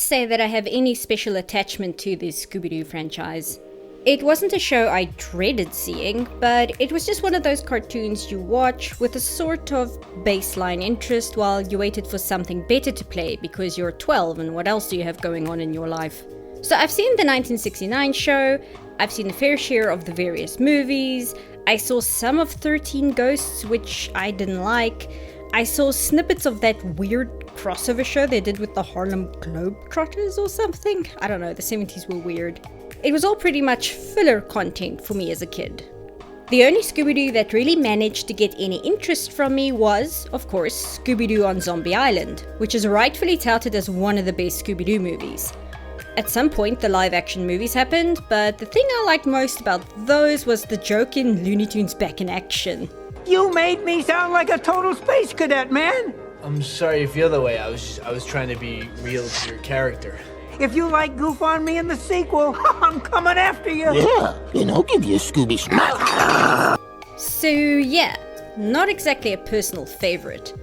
say that I have any special attachment to the Scooby-Doo franchise. It wasn't a show I dreaded seeing, but it was just one of those cartoons you watch with a sort of baseline interest while you waited for something better to play because you're 12 and what else do you have going on in your life? So I've seen the 1969 show, I've seen a fair share of the various movies, I saw some of 13 Ghosts, which I didn't like, I saw snippets of that weird crossover show they did with the Harlem Globetrotters or something. I don't know, the 70s were weird. It was all pretty much filler content for me as a kid. The only Scooby-Doo that really managed to get any interest from me was, of course, Scooby-Doo on Zombie Island, which is rightfully touted as one of the best Scooby-Doo movies. At some point the live-action movies happened, but the thing I liked most about those was the joke in Looney Tunes Back in Action. You made me sound like a total space cadet, man! I'm sorry you feel that way. I was trying to be real to your character. If you like goof on me in the sequel, I'm coming after you! Yeah, and I'll give you a Scooby smack. So yeah, not exactly a personal favorite.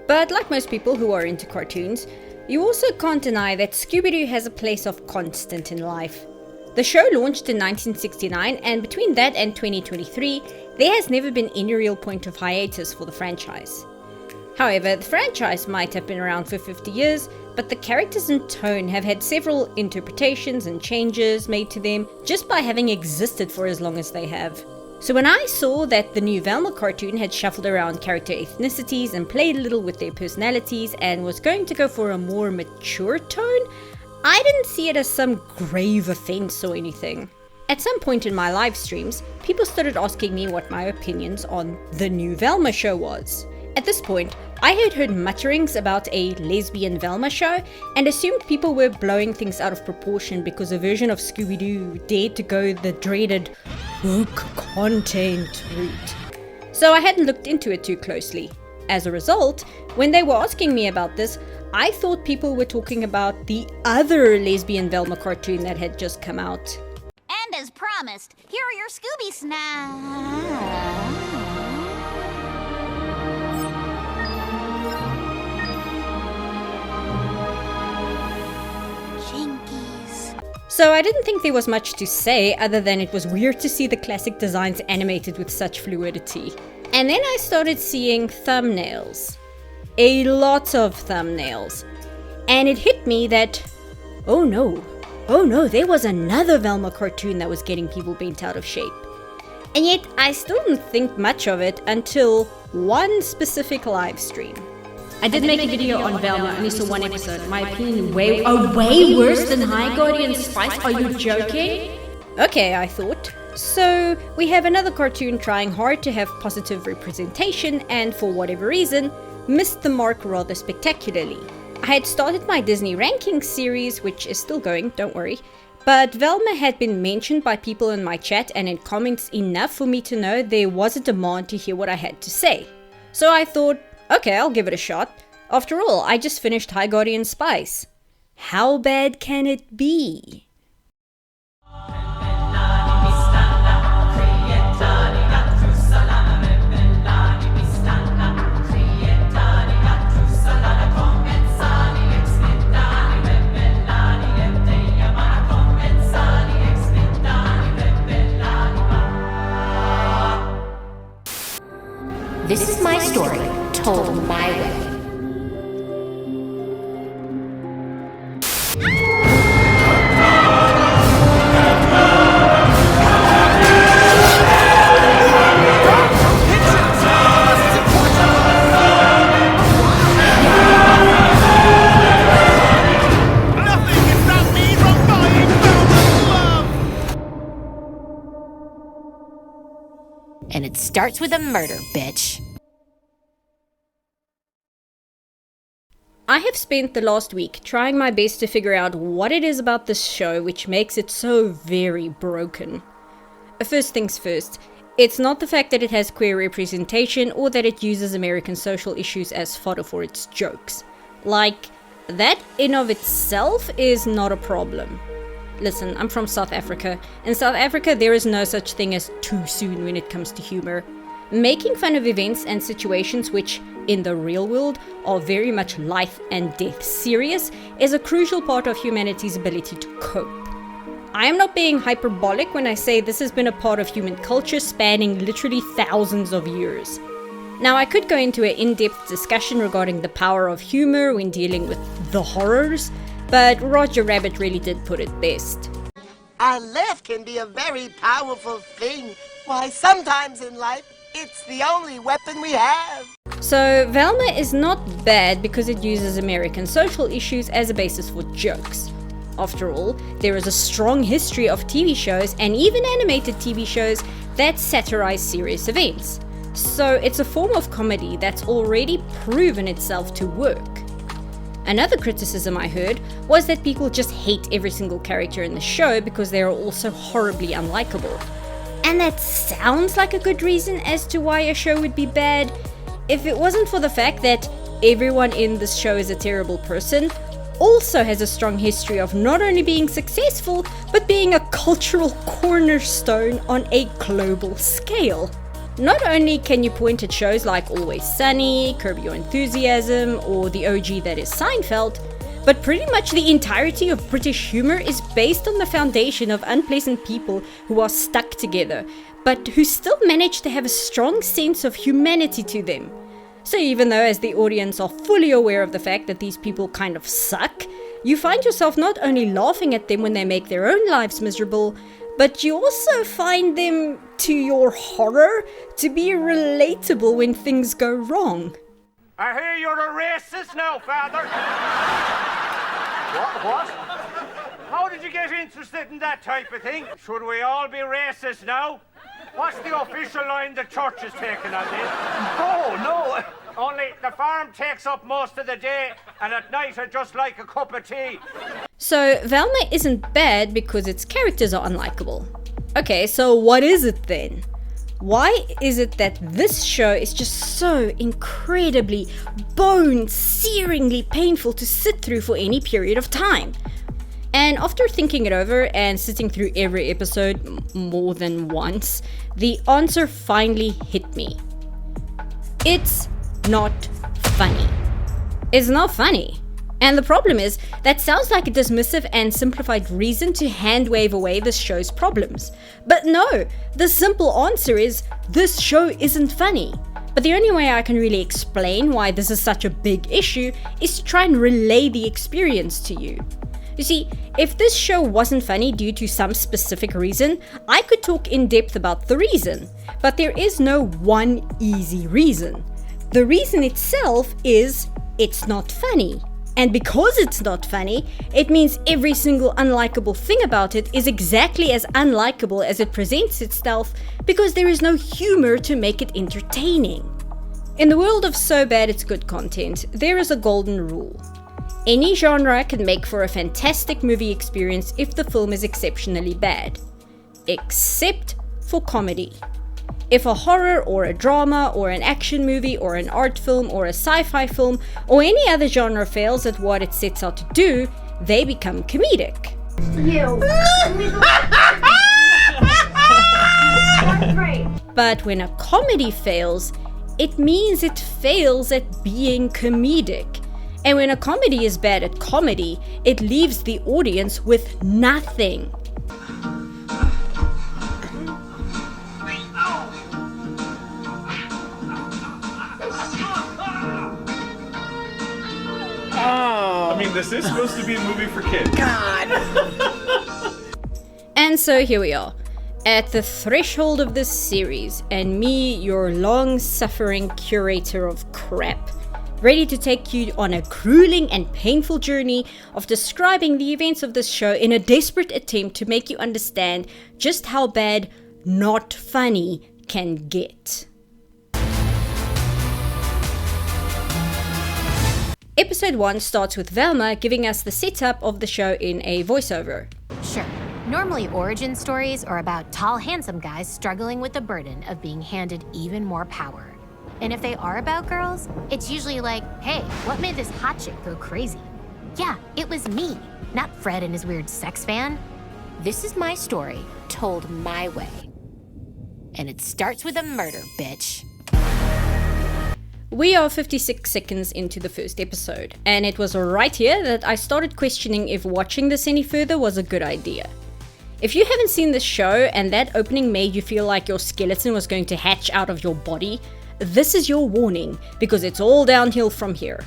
But like most people who are into cartoons, you also can't deny that Scooby-Doo has a place of constant in life. The show launched in 1969, and between that and 2023, there has never been any real point of hiatus for the franchise. However, the franchise might have been around for 50 years, but the characters and tone have had several interpretations and changes made to them just by having existed for as long as they have. So when I saw that the new Velma cartoon had shuffled around character ethnicities and played a little with their personalities and was going to go for a more mature tone, I didn't see it as some grave offense or anything. At some point in my live streams, people started asking me what my opinions on the new Velma show was. At this point, I had heard mutterings about a lesbian Velma show and assumed people were blowing things out of proportion because a version of Scooby-Doo dared to go the dreaded woke content route. So I hadn't looked into it too closely. As a result, when they were asking me about this, I thought people were talking about the other lesbian Velma cartoon that had just come out. And as promised, here are your Scooby snacks. So I didn't think there was much to say other than it was weird to see the classic designs animated with such fluidity. And then I started seeing thumbnails. A lot of thumbnails. And it hit me that, oh no, there was another Velma cartoon that was getting people bent out of shape. And yet I still didn't think much of it until one specific live stream. I did make a video on Velma, only saw one episode. My opinion, way worse than High Guardian Spice. Are you joking? Okay, I thought. So we have another cartoon trying hard to have positive representation and for whatever reason, missed the mark rather spectacularly. I had started my Disney rankings series, which is still going, don't worry. But Velma had been mentioned by people in my chat and in comments enough for me to know there was a demand to hear what I had to say. So I thought, okay, I'll give it a shot. After all, I just finished High Guardian Spice. How bad can it be? This is my story, told my way. And it starts with a murder, bitch. I have spent the last week trying my best to figure out what it is about this show which makes it so very broken. First things first, it's not the fact that it has queer representation or that it uses American social issues as fodder for its jokes. Like, that in of itself is not a problem. Listen, I'm from South Africa. In South Africa, there is no such thing as too soon when it comes to humor. Making fun of events and situations which, in the real world, are very much life and death serious is a crucial part of humanity's ability to cope. I am not being hyperbolic when I say this has been a part of human culture spanning literally thousands of years. Now, I could go into an in-depth discussion regarding the power of humor when dealing with the horrors, but Roger Rabbit really did put it best. Our laugh can be a very powerful thing. Why, sometimes in life, it's the only weapon we have. So, Velma is not bad because it uses American social issues as a basis for jokes. After all, there is a strong history of TV shows and even animated TV shows that satirize serious events. So, it's a form of comedy that's already proven itself to work. Another criticism I heard was that people just hate every single character in the show because they are all so horribly unlikable. And that sounds like a good reason as to why a show would be bad, if it wasn't for the fact that everyone in this show is a terrible person, also has a strong history of not only being successful, but being a cultural cornerstone on a global scale. Not only can you point at shows like Always Sunny, Curb Your Enthusiasm, or the OG that is Seinfeld, but pretty much the entirety of British humor is based on the foundation of unpleasant people who are stuck together, but who still manage to have a strong sense of humanity to them. So even though as the audience are fully aware of the fact that these people kind of suck, you find yourself not only laughing at them when they make their own lives miserable, but you also find them, to your horror, to be relatable when things go wrong. I hear you're a racist now, Father. What? How did you get interested in that type of thing? Should we all be racist now? What's the official line the church is taking on this? No. Only the farm takes up most of the day, and at night I just like a cup of tea. So Velma isn't bad because its characters are unlikable. Okay, so what is it then? Why is it that this show is just so incredibly bone-searingly painful to sit through for any period of time? And after thinking it over and sitting through every episode more than once, the answer finally hit me. It's not funny. It's not funny. And the problem is, that sounds like a dismissive and simplified reason to hand-wave away this show's problems. But no, the simple answer is, this show isn't funny. But the only way I can really explain why this is such a big issue is to try and relay the experience to you. You see, if this show wasn't funny due to some specific reason, I could talk in depth about the reason. But there is no one easy reason. The reason itself is, it's not funny. And because it's not funny, it means every single unlikable thing about it is exactly as unlikable as it presents itself because there is no humor to make it entertaining. In the world of so bad it's good content, there is a golden rule. Any genre can make for a fantastic movie experience if the film is exceptionally bad. Except for comedy. If a horror or a drama or an action movie or an art film or a sci-fi film or any other genre fails at what it sets out to do, they become comedic. But when a comedy fails, it means it fails at being comedic. And when a comedy is bad at comedy, it leaves the audience with nothing. I mean, this is supposed to be a movie for kids. And so here we are, at the threshold of this series, and me, your long-suffering curator of crap, ready to take you on a grueling and painful journey of describing the events of this show in a desperate attempt to make you understand just how bad not funny can get. Episode 1 starts with Velma giving us the setup of the show in a voiceover. Sure, normally origin stories are about tall, handsome guys struggling with the burden of being handed even more power. And if they are about girls, it's usually like, hey, what made this hot chick go crazy? Yeah, it was me, not Fred and his weird sex fan. This is my story, told my way. And it starts with a murder, bitch. We are 56 seconds into the first episode, and it was right here that I started questioning if watching this any further was a good idea. If you haven't seen this show and that opening made you feel like your skeleton was going to hatch out of your body, this is your warning, because it's all downhill from here.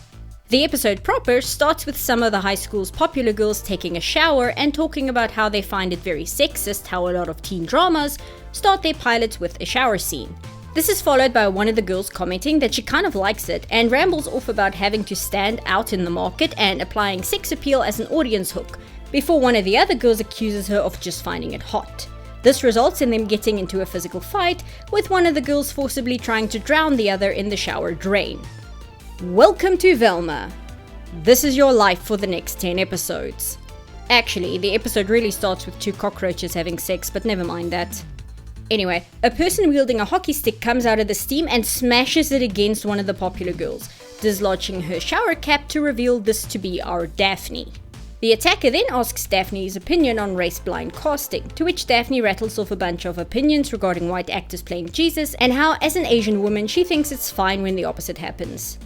The episode proper starts with some of the high school's popular girls taking a shower and talking about how they find it very sexist how a lot of teen dramas start their pilots with a shower scene. This is followed by one of the girls commenting that she kind of likes it and rambles off about having to stand out in the market and applying sex appeal as an audience hook, before one of the other girls accuses her of just finding it hot. This results in them getting into a physical fight, with one of the girls forcibly trying to drown the other in the shower drain. Welcome to Velma. This is your life for the next 10 episodes. Actually, the episode really starts with 2 cockroaches having sex, but never mind that. Anyway, a person wielding a hockey stick comes out of the steam and smashes it against one of the popular girls, dislodging her shower cap to reveal this to be our Daphne. The attacker then asks Daphne's opinion on race-blind casting, to which Daphne rattles off a bunch of opinions regarding white actors playing Jesus and how, as an Asian woman, she thinks it's fine when the opposite happens.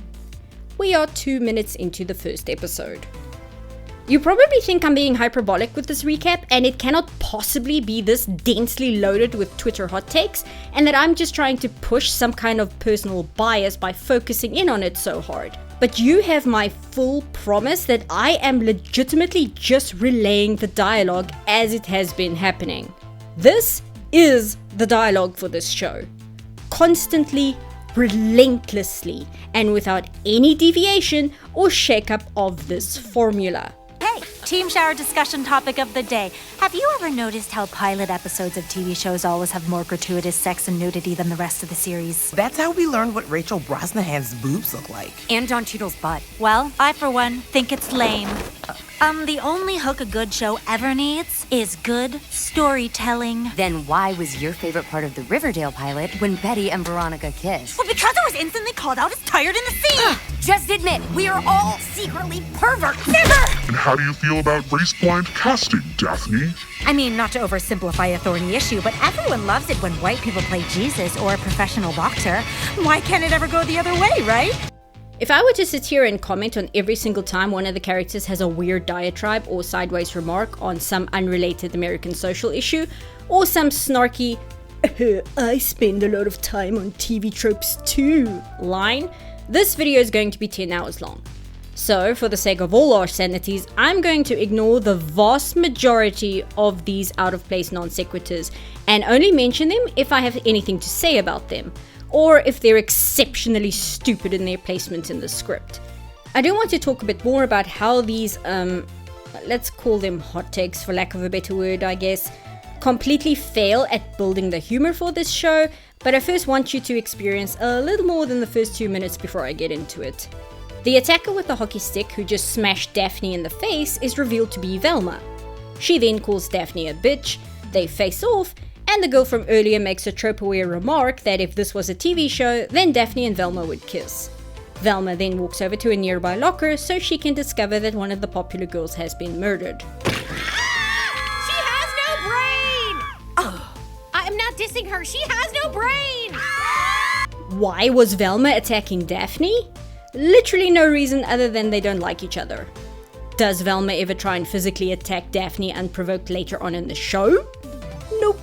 We are 2 minutes into the first episode. You probably think I'm being hyperbolic with this recap, and it cannot possibly be this densely loaded with Twitter hot takes, and that I'm just trying to push some kind of personal bias by focusing in on it so hard. But you have my full promise that I am legitimately just relaying the dialogue as it has been happening. This is the dialogue for this show. Constantly, relentlessly, and without any deviation or shakeup of this formula. Hey, team shower discussion topic of the day. Have you ever noticed how pilot episodes of TV shows always have more gratuitous sex and nudity than the rest of the series? That's how we learned what Rachel Brosnahan's boobs look like. And Don Cheadle's butt. Well, I, for one, think it's lame. The only hook a good show ever needs is good storytelling. Then why was your favorite part of the Riverdale pilot when Betty and Veronica kissed? Well, because I was instantly called out as tired in the scene! Just admit, we are all secretly perverts. Never! And how do you feel about race-blind casting, Daphne? I mean, not to oversimplify a thorny issue, but everyone loves it when white people play Jesus or a professional boxer. Why can't it ever go the other way, right? If I were to sit here and comment on every single time one of the characters has a weird diatribe or sideways remark on some unrelated American social issue, or some snarky, I spend a lot of time on TV tropes too line, this video is going to be 10 hours long. So, for the sake of all our sanities, I'm going to ignore the vast majority of these out-of-place non-sequiturs and only mention them if I have anything to say about them, or if they're exceptionally stupid in their placement in the script. I do want to talk a bit more about how these, let's call them hot takes for lack of a better word, I guess, completely fail at building the humor for this show, but I first want you to experience a little more than the first 2 minutes before I get into it. The attacker with the hockey stick who just smashed Daphne in the face is revealed to be Velma. She then calls Daphne a bitch, they face off, and the girl from earlier makes a trope-aware remark that if this was a TV show, then Daphne and Velma would kiss. Velma then walks over to a nearby locker so she can discover that one of the popular girls has been murdered. She has no brain! Oh, I am not dissing her. She has no brain! Why was Velma attacking Daphne? Literally no reason other than they don't like each other. Does Velma ever try and physically attack Daphne unprovoked later on in the show? Nope.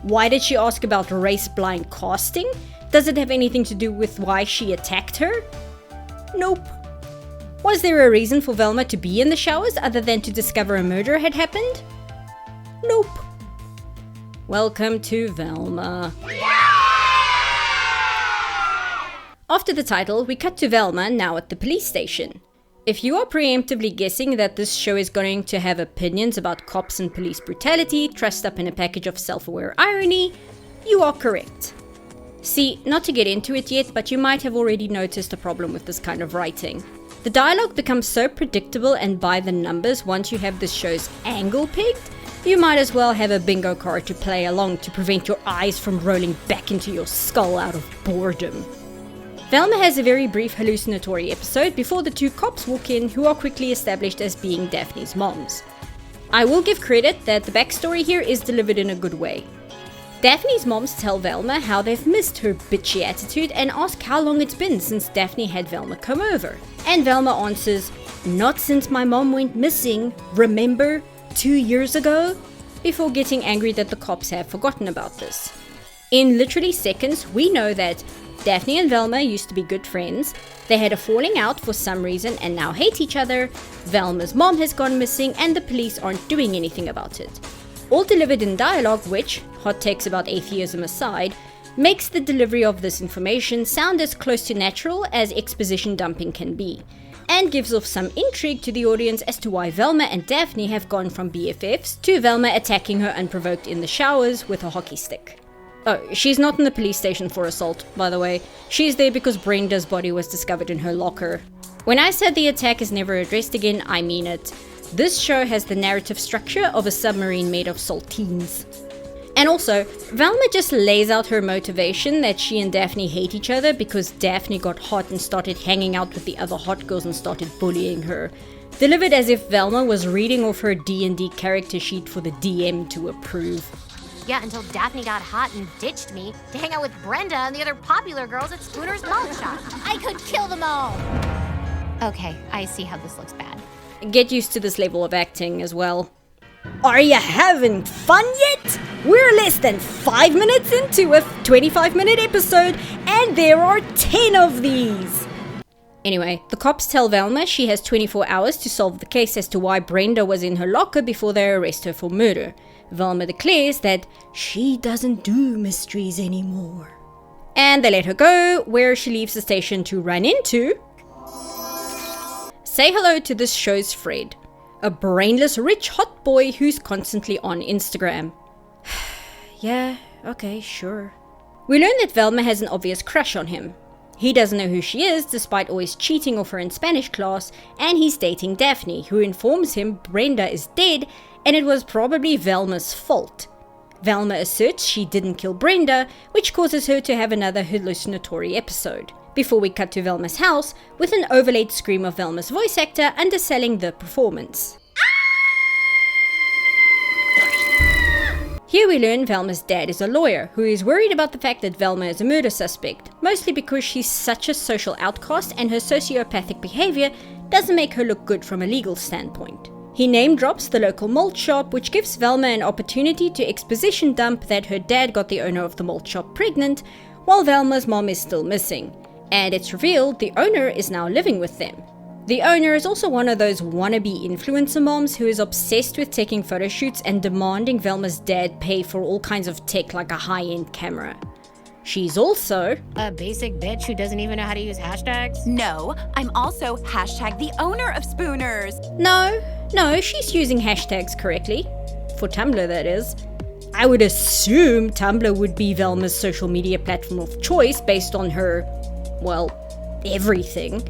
Why did she ask about race-blind casting? Does it have anything to do with why she attacked her? Nope. Was there a reason for Velma to be in the showers other than to discover a murder had happened? Nope. Welcome to Velma. After the title, we cut to Velma now at the police station. If you are preemptively guessing that this show is going to have opinions about cops and police brutality trussed up in a package of self-aware irony, you are correct. See, not to get into it yet, but you might have already noticed a problem with this kind of writing. The dialogue becomes so predictable and by the numbers once you have this show's angle pegged, you might as well have a bingo card to play along to prevent your eyes from rolling back into your skull out of boredom. Velma has a very brief hallucinatory episode before the 2 cops walk in who are quickly established as being Daphne's moms. I will give credit that the backstory here is delivered in a good way. Daphne's moms tell Velma how they've missed her bitchy attitude and ask how long it's been since Daphne had Velma come over. And Velma answers, "Not since my mom went missing, remember, 2 years ago?" Before getting angry that the cops have forgotten about this. In literally seconds, we know that Daphne and Velma used to be good friends, they had a falling out for some reason and now hate each other, Velma's mom has gone missing and the police aren't doing anything about it. All delivered in dialogue which, hot takes about atheism aside, makes the delivery of this information sound as close to natural as exposition dumping can be, and gives off some intrigue to the audience as to why Velma and Daphne have gone from BFFs to Velma attacking her unprovoked in the showers with a hockey stick. Oh, she's not in the police station for assault, by the way. She's there because Brenda's body was discovered in her locker. When I said the attack is never addressed again, I mean it. This show has the narrative structure of a submarine made of saltines. And also, Velma just lays out her motivation that she and Daphne hate each other because Daphne got hot and started hanging out with the other hot girls and started bullying her. Delivered as if Velma was reading off her D&D character sheet for the DM to approve. Yeah, until Daphne got hot and ditched me to hang out with Brenda and the other popular girls at Spooner's Malt Shop. I could kill them all! Okay, I see how this looks bad. Get used to this level of acting as well. Are you having fun yet? We're less than 5 minutes into a 25-minute episode, and there are 10 of these! Anyway, the cops tell Velma she has 24 hours to solve the case as to why Brenda was in her locker before they arrest her for murder. Velma declares that she doesn't do mysteries anymore. And they let her go, where she leaves the station to run into... Say hello to this show's Fred, a brainless rich hot boy who's constantly on Instagram. Yeah, okay, sure. We learn that Velma has an obvious crush on him. He doesn't know who she is, despite always cheating off her in Spanish class, and he's dating Daphne, who informs him Brenda is dead, and it was probably Velma's fault. Velma asserts she didn't kill Brenda, which causes her to have another hallucinatory episode. Before we cut to Velma's house, with an overlaid scream of Velma's voice actor underselling the performance. Here we learn Velma's dad is a lawyer, who is worried about the fact that Velma is a murder suspect, mostly because she's such a social outcast and her sociopathic behavior doesn't make her look good from a legal standpoint. He name drops the local malt shop, which gives Velma an opportunity to exposition dump that her dad got the owner of the malt shop pregnant, while Velma's mom is still missing. And it's revealed the owner is now living with them. The owner is also one of those wannabe influencer moms who is obsessed with taking photo shoots and demanding Velma's dad pay for all kinds of tech like a high-end camera. She's also a basic bitch who doesn't even know how to use hashtags? No, I'm also hashtag the owner of Spooners. No, she's using hashtags correctly. For Tumblr, that is. I would assume Tumblr would be Velma's social media platform of choice based on her, well, everything.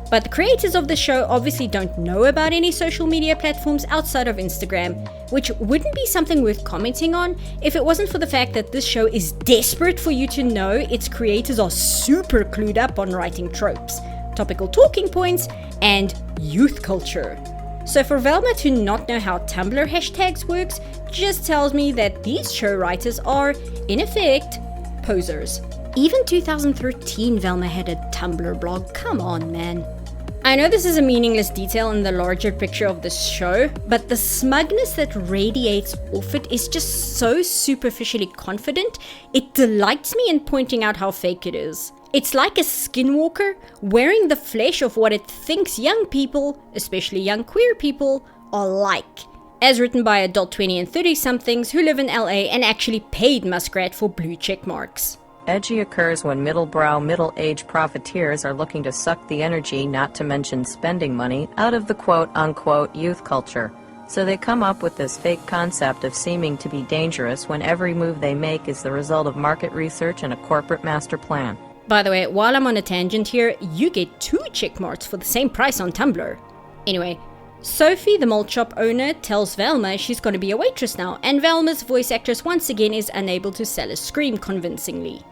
But the creators of the show obviously don't know about any social media platforms outside of Instagram, which wouldn't be something worth commenting on if it wasn't for the fact that this show is desperate for you to know its creators are super clued up on writing tropes, topical talking points, and youth culture. So for Velma to not know how Tumblr hashtags works just tells me that these show writers are, in effect, posers. Even 2013 Velma had a Tumblr blog, come on man. I know this is a meaningless detail in the larger picture of this show, but the smugness that radiates off it is just so superficially confident, it delights me in pointing out how fake it is. It's like a skinwalker wearing the flesh of what it thinks young people, especially young queer people, are like. As written by adult 20 and 30 somethings who live in LA and actually paid Muskrat for blue check marks. Edgy occurs when middle-aged profiteers are looking to suck the energy, not to mention spending money, out of the quote-unquote youth culture. So they come up with this fake concept of seeming to be dangerous when every move they make is the result of market research and a corporate master plan. By the way, while I'm on a tangent here, you get 2 check marks for the same price on Tumblr. Anyway, Sophie, the malt shop owner, tells Velma she's going to be a waitress now, and Velma's voice actress once again is unable to sell a scream convincingly.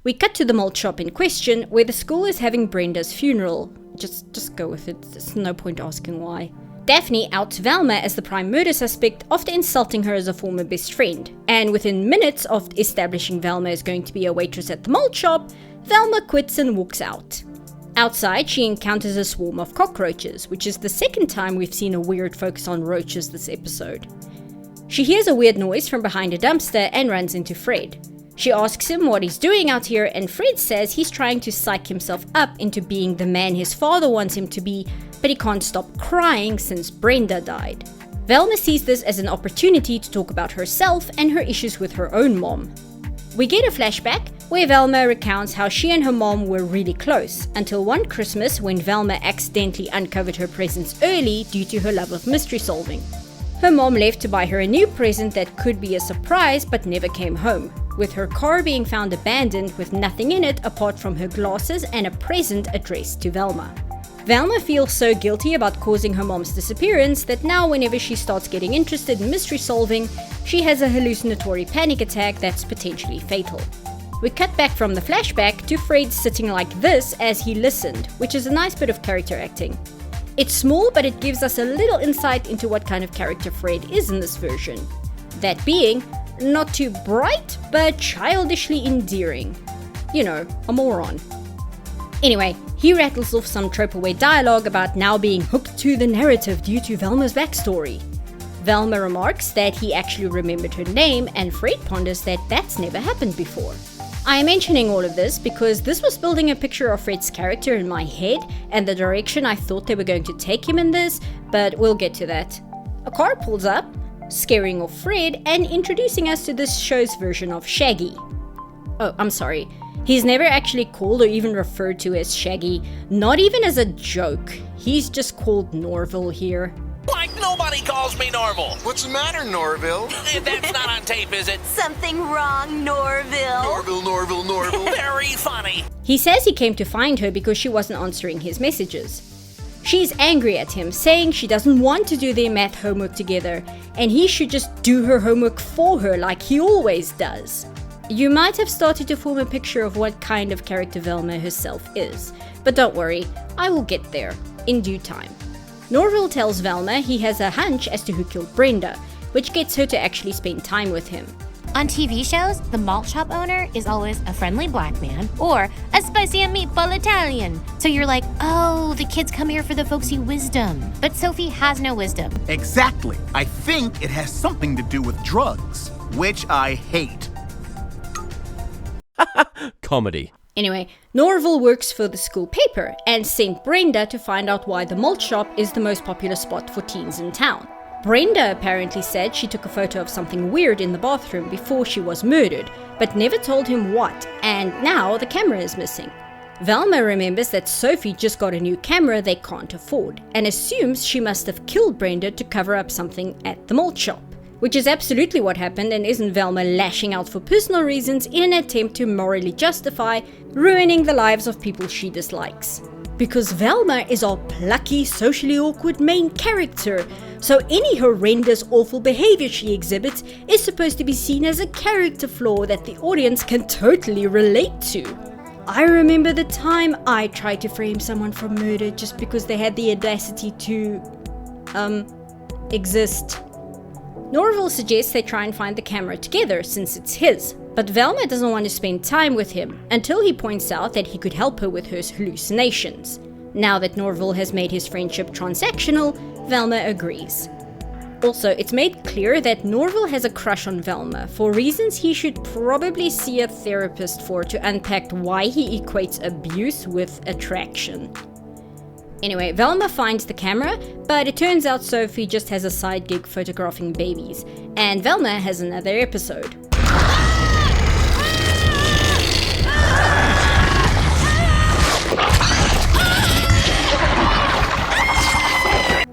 We cut to the malt shop in question, where the school is having Brenda's funeral. Just go with it, there's no point asking why. Daphne outs Velma as the prime murder suspect after insulting her as a former best friend, and within minutes of establishing Velma is going to be a waitress at the malt shop, Velma quits and walks out. Outside, she encounters a swarm of cockroaches, which is the second time we've seen a weird focus on roaches this episode. She hears a weird noise from behind a dumpster and runs into Fred. She asks him what he's doing out here, and Fred says he's trying to psych himself up into being the man his father wants him to be, but he can't stop crying since Brenda died. Velma sees this as an opportunity to talk about herself and her issues with her own mom. We get a flashback where Velma recounts how she and her mom were really close, until one Christmas when Velma accidentally uncovered her presents early due to her love of mystery solving. Her mom left to buy her a new present that could be a surprise but never came home, with her car being found abandoned with nothing in it apart from her glasses and a present addressed to Velma. Velma feels so guilty about causing her mom's disappearance that now whenever she starts getting interested in mystery solving, she has a hallucinatory panic attack that's potentially fatal. We cut back from the flashback to Fred sitting like this as he listened, which is a nice bit of character acting. It's small, but it gives us a little insight into what kind of character Fred is in this version. That being, not too bright, but childishly endearing. You know, a moron. Anyway, he rattles off some trope-away dialogue about now being hooked to the narrative due to Velma's backstory. Velma remarks that he actually remembered her name, and Fred ponders that that's never happened before. I am mentioning all of this because this was building a picture of Fred's character in my head and the direction I thought they were going to take him in this, but we'll get to that. A car pulls up, scaring off Fred and introducing us to this show's version of Shaggy. Oh, I'm sorry. He's never actually called or even referred to as Shaggy, not even as a joke. He's just called Norville here. Like nobody calls me Norval. What's the matter, Norville? That's not on tape, is it? Something wrong, Norville. Norville. Very funny. He says he came to find her because she wasn't answering his messages. She's angry at him, saying she doesn't want to do their math homework together, and he should just do her homework for her like he always does. You might have started to form a picture of what kind of character Velma herself is, but don't worry, I will get there, in due time. Norville tells Velma he has a hunch as to who killed Brenda, which gets her to actually spend time with him. On TV shows, the malt shop owner is always a friendly black man or a spicy and meatball Italian. So you're like, oh, the kids come here for the folksy wisdom. But Sophie has no wisdom. Exactly. I think it has something to do with drugs, which I hate. Comedy. Anyway, Norville works for the school paper and sent Brenda to find out why the malt shop is the most popular spot for teens in town. Brenda apparently said she took a photo of something weird in the bathroom before she was murdered, but never told him what, and now the camera is missing. Velma remembers that Sophie just got a new camera they can't afford, and assumes she must have killed Brenda to cover up something at the malt shop. Which is absolutely what happened, and isn't Velma lashing out for personal reasons in an attempt to morally justify ruining the lives of people she dislikes. Because Velma is our plucky, socially awkward main character, so any horrendous, awful behavior she exhibits is supposed to be seen as a character flaw that the audience can totally relate to. I remember the time I tried to frame someone for murder just because they had the audacity to, exist. Norville suggests they try and find the camera together since it's his, but Velma doesn't want to spend time with him until he points out that he could help her with her hallucinations. Now that Norville has made his friendship transactional, Velma agrees. Also, it's made clear that Norville has a crush on Velma for reasons he should probably see a therapist for to unpack why he equates abuse with attraction. Anyway, Velma finds the camera, but it turns out Sophie just has a side gig photographing babies, and Velma has another episode.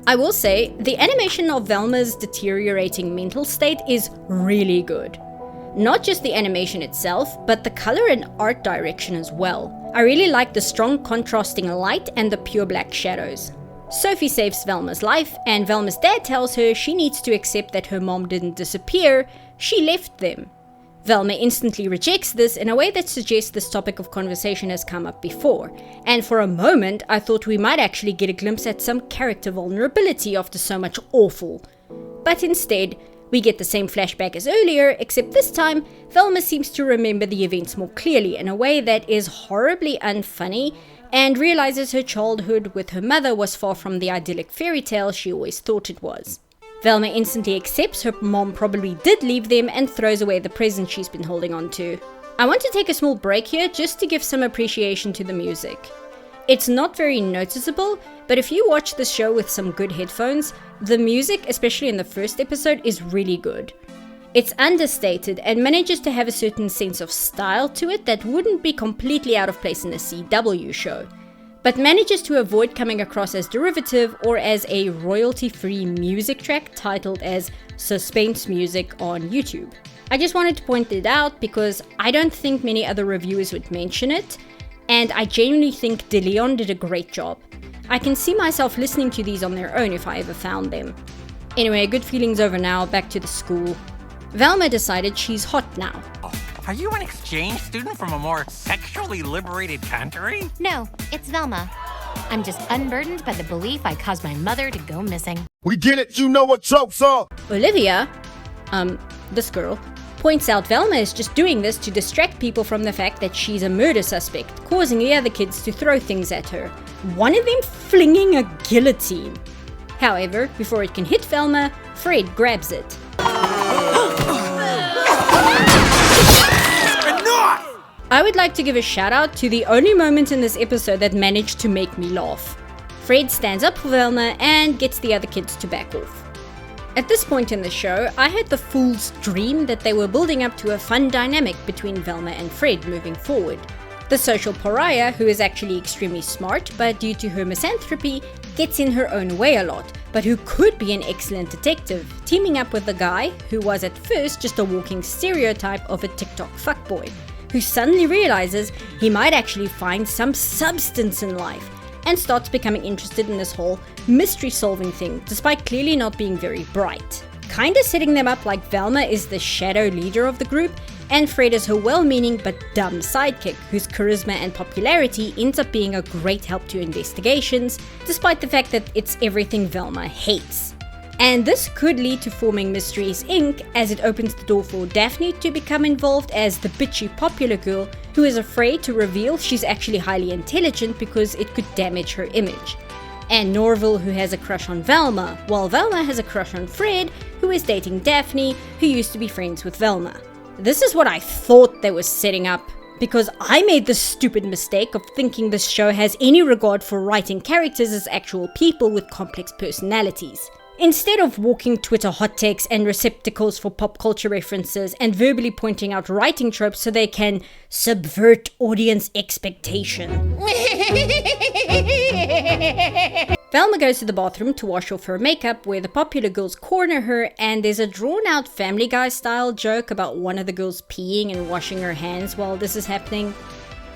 I will say, the animation of Velma's deteriorating mental state is really good. Not just the animation itself, but the color and art direction as well. I really like the strong contrasting light and the pure black shadows. Sophie saves Velma's life, and Velma's dad tells her she needs to accept that her mom didn't disappear, she left them. Velma instantly rejects this in a way that suggests this topic of conversation has come up before, and for a moment I thought we might actually get a glimpse at some character vulnerability after so much awful. But instead, we get the same flashback as earlier, except this time, Velma seems to remember the events more clearly in a way that is horribly unfunny, and realizes her childhood with her mother was far from the idyllic fairy tale she always thought it was. Velma instantly accepts her mom probably did leave them and throws away the present she's been holding on to. I want to take a small break here just to give some appreciation to the music. It's not very noticeable, but if you watch the show with some good headphones, the music, especially in the first episode, is really good. It's understated and manages to have a certain sense of style to it that wouldn't be completely out of place in a CW show, but manages to avoid coming across as derivative or as a royalty-free music track titled as suspense music on YouTube. I just wanted to point it out because I don't think many other reviewers would mention it, and I genuinely think DeLeon did a great job. I can see myself listening to these on their own if I ever found them. Anyway, good feelings over now, back to the school. Velma decided she's hot now. Are you an exchange student from a more sexually liberated country? No, it's Velma. I'm just unburdened by the belief I caused my mother to go missing. We get it, you know what tropes are. Olivia, this girl, points out Velma is just doing this to distract people from the fact that she's a murder suspect, causing the other kids to throw things at her. One of them flinging a guillotine. However, before it can hit Velma, Fred grabs it. I would like to give a shout out to the only moment in this episode that managed to make me laugh. Fred stands up for Velma and gets the other kids to back off. At this point in the show, I had the fool's dream that they were building up to a fun dynamic between Velma and Fred moving forward. The social pariah, who is actually extremely smart, but due to her misanthropy, gets in her own way a lot, but who could be an excellent detective, teaming up with the guy who was at first just a walking stereotype of a TikTok fuckboy, who suddenly realizes he might actually find some substance in life, and starts becoming interested in this whole mystery solving thing, despite clearly not being very bright. Kinda setting them up like Velma is the shadow leader of the group, and Fred is her well-meaning but dumb sidekick, whose charisma and popularity ends up being a great help to investigations, despite the fact that it's everything Velma hates. And this could lead to forming Mysteries Inc. as it opens the door for Daphne to become involved as the bitchy popular girl who is afraid to reveal she's actually highly intelligent because it could damage her image. And Norville, who has a crush on Velma, while Velma has a crush on Fred, who is dating Daphne, who used to be friends with Velma. This is what I thought they were setting up, because I made the stupid mistake of thinking this show has any regard for writing characters as actual people with complex personalities. Instead of walking Twitter hot takes and receptacles for pop culture references and verbally pointing out writing tropes so they can subvert audience expectation. Velma goes to the bathroom to wash off her makeup, where the popular girls corner her, and there's a drawn-out Family Guy style joke about one of the girls peeing and washing her hands while this is happening.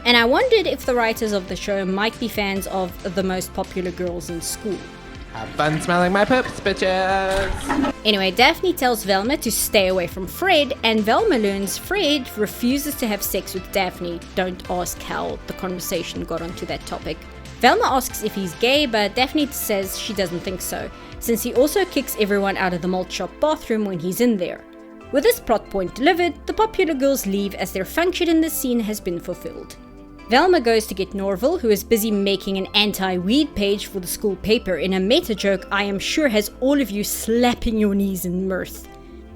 And I wondered if the writers of the show might be fans of the most popular girls in school. Have fun smelling my poops, bitches! Anyway, Daphne tells Velma to stay away from Fred, and Velma learns Fred refuses to have sex with Daphne. Don't ask how the conversation got onto that topic. Velma asks if he's gay, but Daphne says she doesn't think so, since he also kicks everyone out of the malt shop bathroom when he's in there. With this plot point delivered, the popular girls leave as their function in the scene has been fulfilled. Velma goes to get Norville, who is busy making an anti-weed page for the school paper in a meta joke I am sure has all of you slapping your knees in mirth.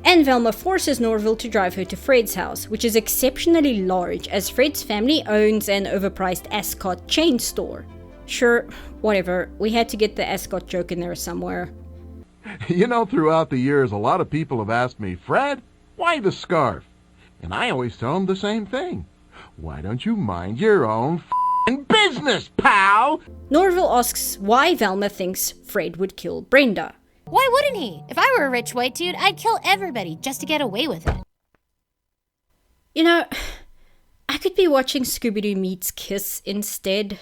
And Velma forces Norville to drive her to Fred's house, which is exceptionally large as Fred's family owns an overpriced Ascot chain store. Sure, whatever, we had to get the Ascot joke in there somewhere. You know, throughout the years, a lot of people have asked me, Fred, why the scarf? And I always tell them the same thing. Why don't you mind your own f***ing business, pal? Norville asks why Velma thinks Fred would kill Brenda. Why wouldn't he? If I were a rich white dude, I'd kill everybody just to get away with it. You know, I could be watching Scooby-Doo Meets Kiss instead.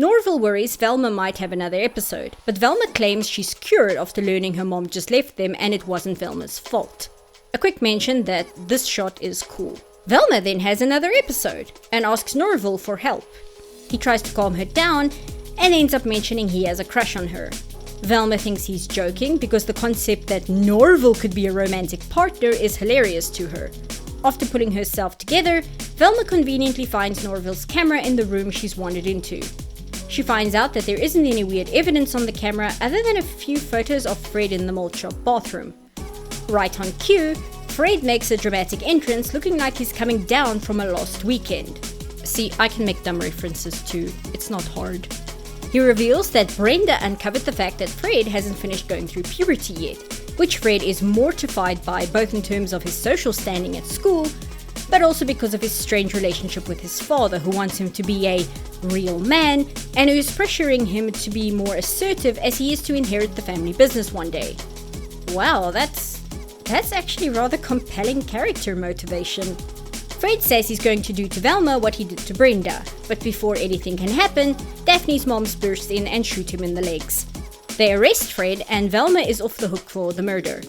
Norville worries Velma might have another episode, but Velma claims she's cured after learning her mom just left them and it wasn't Velma's fault. A quick mention that this shot is cool. Velma then has another episode and asks Norville for help. He tries to calm her down and ends up mentioning he has a crush on her. Velma thinks he's joking because the concept that Norville could be a romantic partner is hilarious to her. After pulling herself together, Velma conveniently finds Norville's camera in the room she's wandered into. She finds out that there isn't any weird evidence on the camera other than a few photos of Fred in the mold shop bathroom. Right on cue, Fred makes a dramatic entrance looking like he's coming down from a lost weekend. See, I can make dumb references too, it's not hard. He reveals that Brenda uncovered the fact that Fred hasn't finished going through puberty yet, which Fred is mortified by both in terms of his social standing at school, but also because of his strange relationship with his father, who wants him to be a real man and who is pressuring him to be more assertive as he is to inherit the family business one day. Wow, that's actually rather compelling character motivation. Fred says he's going to do to Velma what he did to Brenda, but before anything can happen, Daphne's mom bursts in and shoot him in the legs. They arrest Fred and Velma is off the hook for the murder.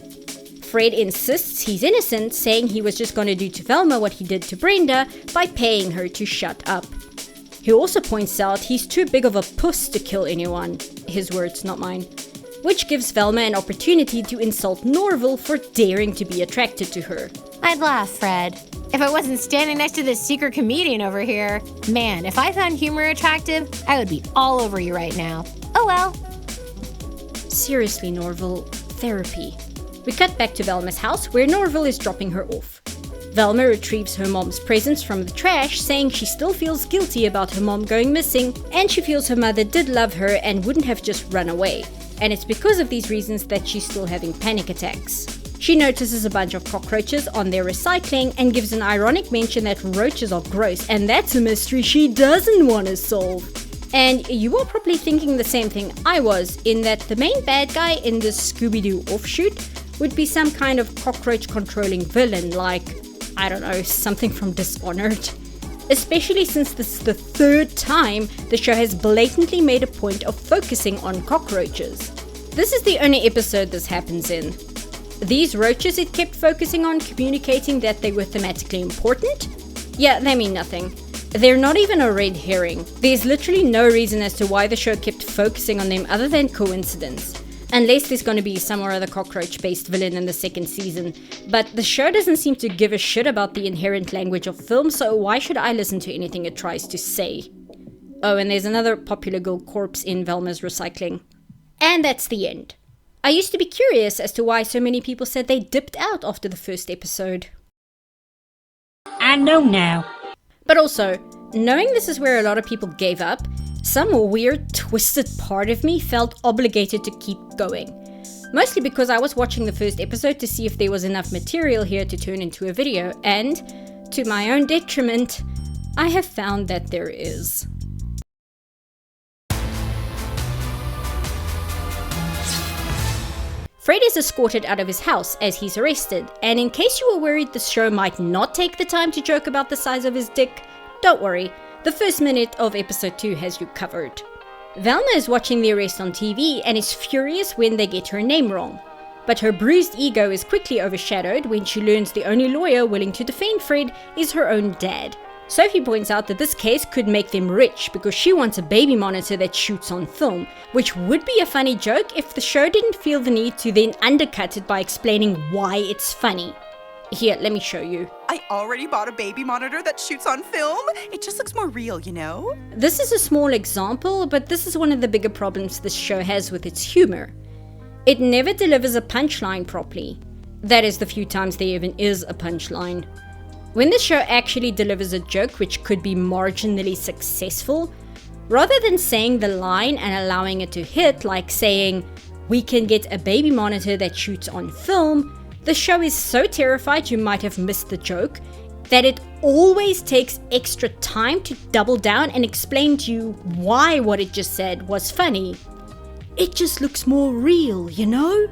Fred insists he's innocent, saying he was just going to do to Velma what he did to Brenda by paying her to shut up. He also points out he's too big of a puss to kill anyone, his words, not mine, which gives Velma an opportunity to insult Norville for daring to be attracted to her. I'd laugh, Fred. If I wasn't standing next to this secret comedian over here. Man, if I found humor attractive, I would be all over you right now. Oh well. Seriously, Norville, therapy. We cut back to Velma's house where Norville is dropping her off. Velma retrieves her mom's presents from the trash, saying she still feels guilty about her mom going missing, and she feels her mother did love her and wouldn't have just run away. And it's because of these reasons that she's still having panic attacks. She notices a bunch of cockroaches on their recycling and gives an ironic mention that roaches are gross, and that's a mystery she doesn't want to solve. And you are probably thinking the same thing I was, in that the main bad guy in this Scooby-Doo offshoot would be some kind of cockroach-controlling villain like, I don't know, something from Dishonored. Especially since this is the third time the show has blatantly made a point of focusing on cockroaches. This is the only episode this happens in. These roaches it kept focusing on, communicating that they were thematically important? Yeah, they mean nothing. They're not even a red herring. There's literally no reason as to why the show kept focusing on them other than coincidence. Unless there's going to be some or other cockroach-based villain in the second season. But the show doesn't seem to give a shit about the inherent language of film, so why should I listen to anything it tries to say? Oh, and there's another popular girl corpse in Velma's recycling. And that's the end. I used to be curious as to why so many people said they dipped out after the first episode. I know now. But also, knowing this is where a lot of people gave up, some weird, twisted part of me felt obligated to keep going. Mostly because I was watching the first episode to see if there was enough material here to turn into a video, and, to my own detriment, I have found that there is. Fred is escorted out of his house as he's arrested, and in case you were worried this show might not take the time to joke about the size of his dick, don't worry, the first minute of episode 2 has you covered. Velma is watching the arrest on TV and is furious when they get her name wrong. But her bruised ego is quickly overshadowed when she learns the only lawyer willing to defend Fred is her own dad. Sophie points out that this case could make them rich because she wants a baby monitor that shoots on film, which would be a funny joke if the show didn't feel the need to then undercut it by explaining why it's funny. Here, let me show you. I already bought a baby monitor that shoots on film. It just looks more real, you know? This is a small example, but this is one of the bigger problems this show has with its humor. It never delivers a punchline properly. That is the few times there even is a punchline. When the show actually delivers a joke which could be marginally successful, rather than saying the line and allowing it to hit, like saying, "We can get a baby monitor that shoots on film," the show is so terrified you might have missed the joke that it always takes extra time to double down and explain to you why what it just said was funny. It just looks more real, you know?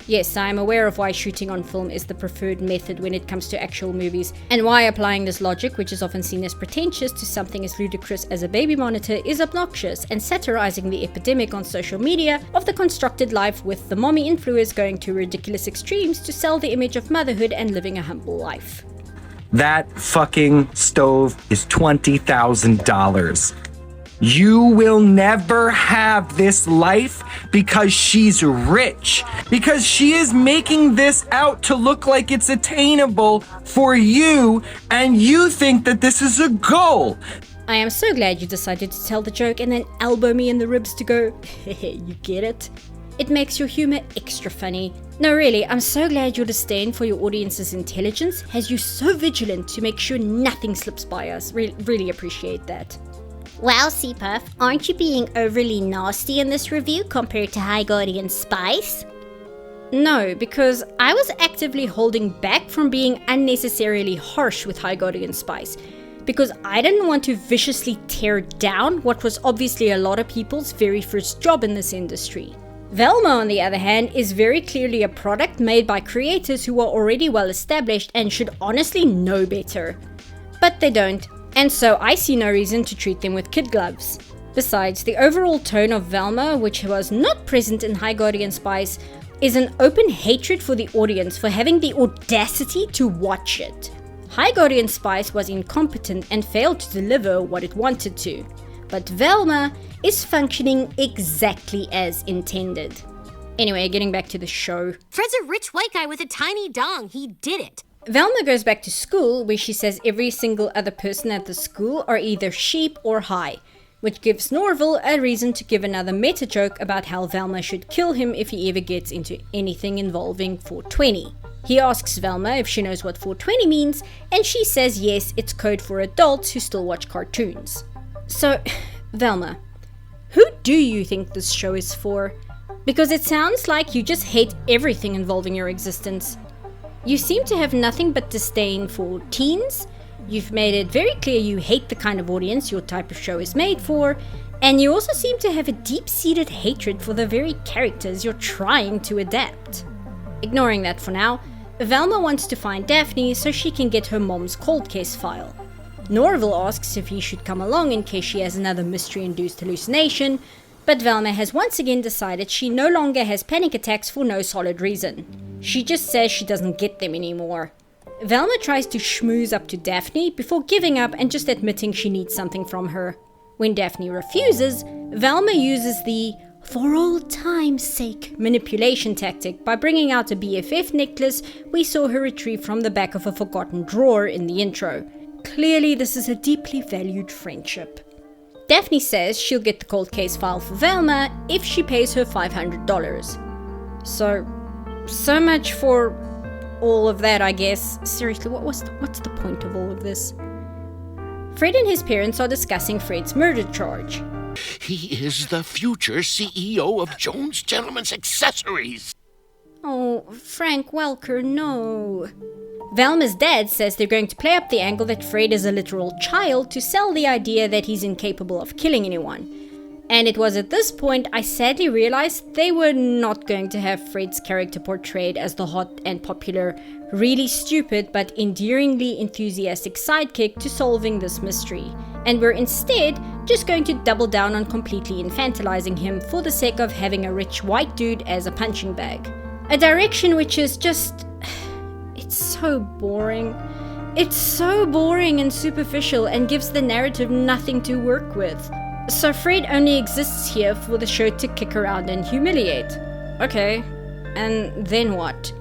Yes, I am aware of why shooting on film is the preferred method when it comes to actual movies, and why applying this logic, which is often seen as pretentious, to something as ludicrous as a baby monitor is obnoxious, and satirizing the epidemic on social media of the constructed life with the mommy influencers going to ridiculous extremes to sell the image of motherhood and living a humble life. That fucking stove is $20,000. You will never have this life because she's rich. Because she is making this out to look like it's attainable for you, and you think that this is a goal. I am so glad you decided to tell the joke and then elbow me in the ribs to go, you get it? It makes your humor extra funny. No, really, I'm so glad your disdain for your audience's intelligence has you so vigilant to make sure nothing slips by us. Really appreciate that. Wow, C-Puff, aren't you being overly nasty in this review compared to High Guardian Spice? No, because I was actively holding back from being unnecessarily harsh with High Guardian Spice, because I didn't want to viciously tear down what was obviously a lot of people's very first job in this industry. Velma, on the other hand, is very clearly a product made by creators who are already well established and should honestly know better. But they don't. And so I see no reason to treat them with kid gloves. Besides, the overall tone of Velma, which was not present in High Guardian Spice, is an open hatred for the audience for having the audacity to watch it. High Guardian Spice was incompetent and failed to deliver what it wanted to. But Velma is functioning exactly as intended. Anyway, getting back to the show. Fred's a rich white guy with a tiny dong. He did it. Velma goes back to school, where she says every single other person at the school are either sheep or high, which gives Norville a reason to give another meta joke about how Velma should kill him if he ever gets into anything involving 420. He asks Velma if she knows what 420 means, and she says yes, it's code for adults who still watch cartoons. So, Velma, who do you think this show is for? Because it sounds like you just hate everything involving your existence. You seem to have nothing but disdain for teens. You've made it very clear you hate the kind of audience your type of show is made for, and you also seem to have a deep-seated hatred for the very characters you're trying to adapt. Ignoring that for now, Velma wants to find Daphne so she can get her mom's cold case file. Norville asks if he should come along in case she has another mystery-induced hallucination, but Velma has once again decided she no longer has panic attacks for no solid reason. She just says she doesn't get them anymore. Velma tries to schmooze up to Daphne before giving up and just admitting she needs something from her. When Daphne refuses, Velma uses the for old time's sake manipulation tactic by bringing out a BFF necklace we saw her retrieve from the back of a forgotten drawer in the intro. Clearly this is a deeply valued friendship. Daphne says she'll get the cold case file for Velma if she pays her $500. So much for all of that, I guess. Seriously, what's the point of all of this? Fred and his parents are discussing Fred's murder charge. He is the future CEO of Jones Gentlemen's Accessories. Oh, Frank Welker, no. Velma's dad says they're going to play up the angle that Fred is a literal child to sell the idea that he's incapable of killing anyone. And it was at this point I sadly realized they were not going to have Fred's character portrayed as the hot and popular, really stupid but endearingly enthusiastic sidekick to solving this mystery, and were instead just going to double down on completely infantilizing him for the sake of having a rich white dude as a punching bag. A direction which is just... it's so boring. It's so boring and superficial and gives the narrative nothing to work with. So Fred only exists here for the show to kick around and humiliate. Okay, and then what?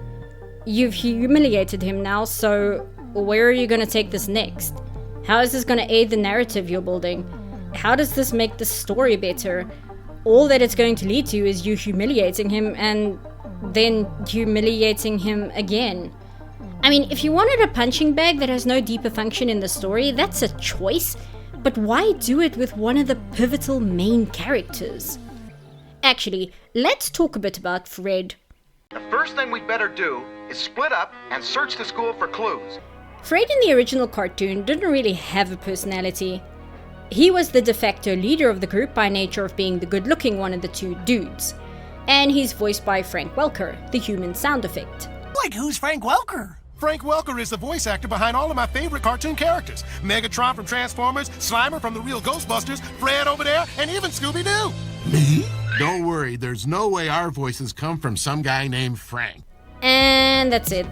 You've humiliated him now, so where are you gonna take this next? How is this gonna aid the narrative you're building? How does this make the story better? All that it's going to lead to is you humiliating him and then humiliating him again. I mean, if you wanted a punching bag that has no deeper function in the story, that's a choice. But why do it with one of the pivotal main characters? Actually, let's talk a bit about Fred. The first thing we'd better do is split up and search the school for clues. Fred in the original cartoon didn't really have a personality. He was the de facto leader of the group by nature of being the good-looking one of the two dudes. And he's voiced by Frank Welker, the human sound effect. Like, who's Frank Welker? Frank Welker is the voice actor behind all of my favorite cartoon characters. Megatron from Transformers, Slimer from the real Ghostbusters, Fred over there, and even Scooby-Doo. Me? Don't worry, there's no way our voices come from some guy named Frank. And that's it.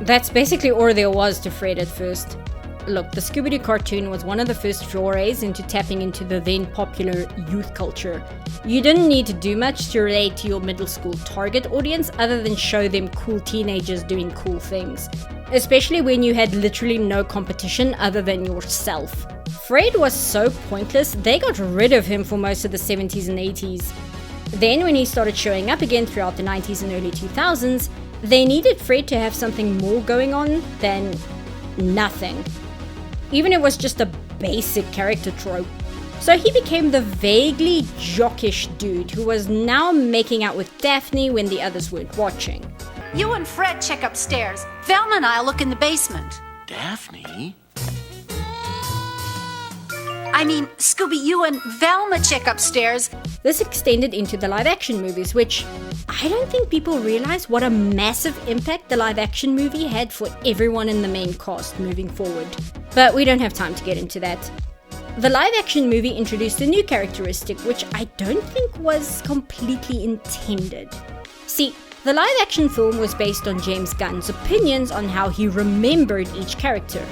That's basically all there was to Fred at first. Look, the Scooby-Doo cartoon was one of the first forays into tapping into the then popular youth culture. You didn't need to do much to relate to your middle school target audience other than show them cool teenagers doing cool things. Especially when you had literally no competition other than yourself. Fred was so pointless, they got rid of him for most of the 70s and 80s. Then when he started showing up again throughout the 90s and early 2000s, they needed Fred to have something more going on than nothing. Even if it was just a basic character trope. So he became the vaguely jockish dude who was now making out with Daphne when the others weren't watching. You and Fred check upstairs. Velma and I'll look in the basement. Daphne? I mean, Scooby, you and Velma check upstairs. This extended into the live-action movies, which I don't think people realize what a massive impact the live-action movie had for everyone in the main cast moving forward. But we don't have time to get into that. The live-action movie introduced a new characteristic, which I don't think was completely intended. See, the live-action film was based on James Gunn's opinions on how he remembered each character.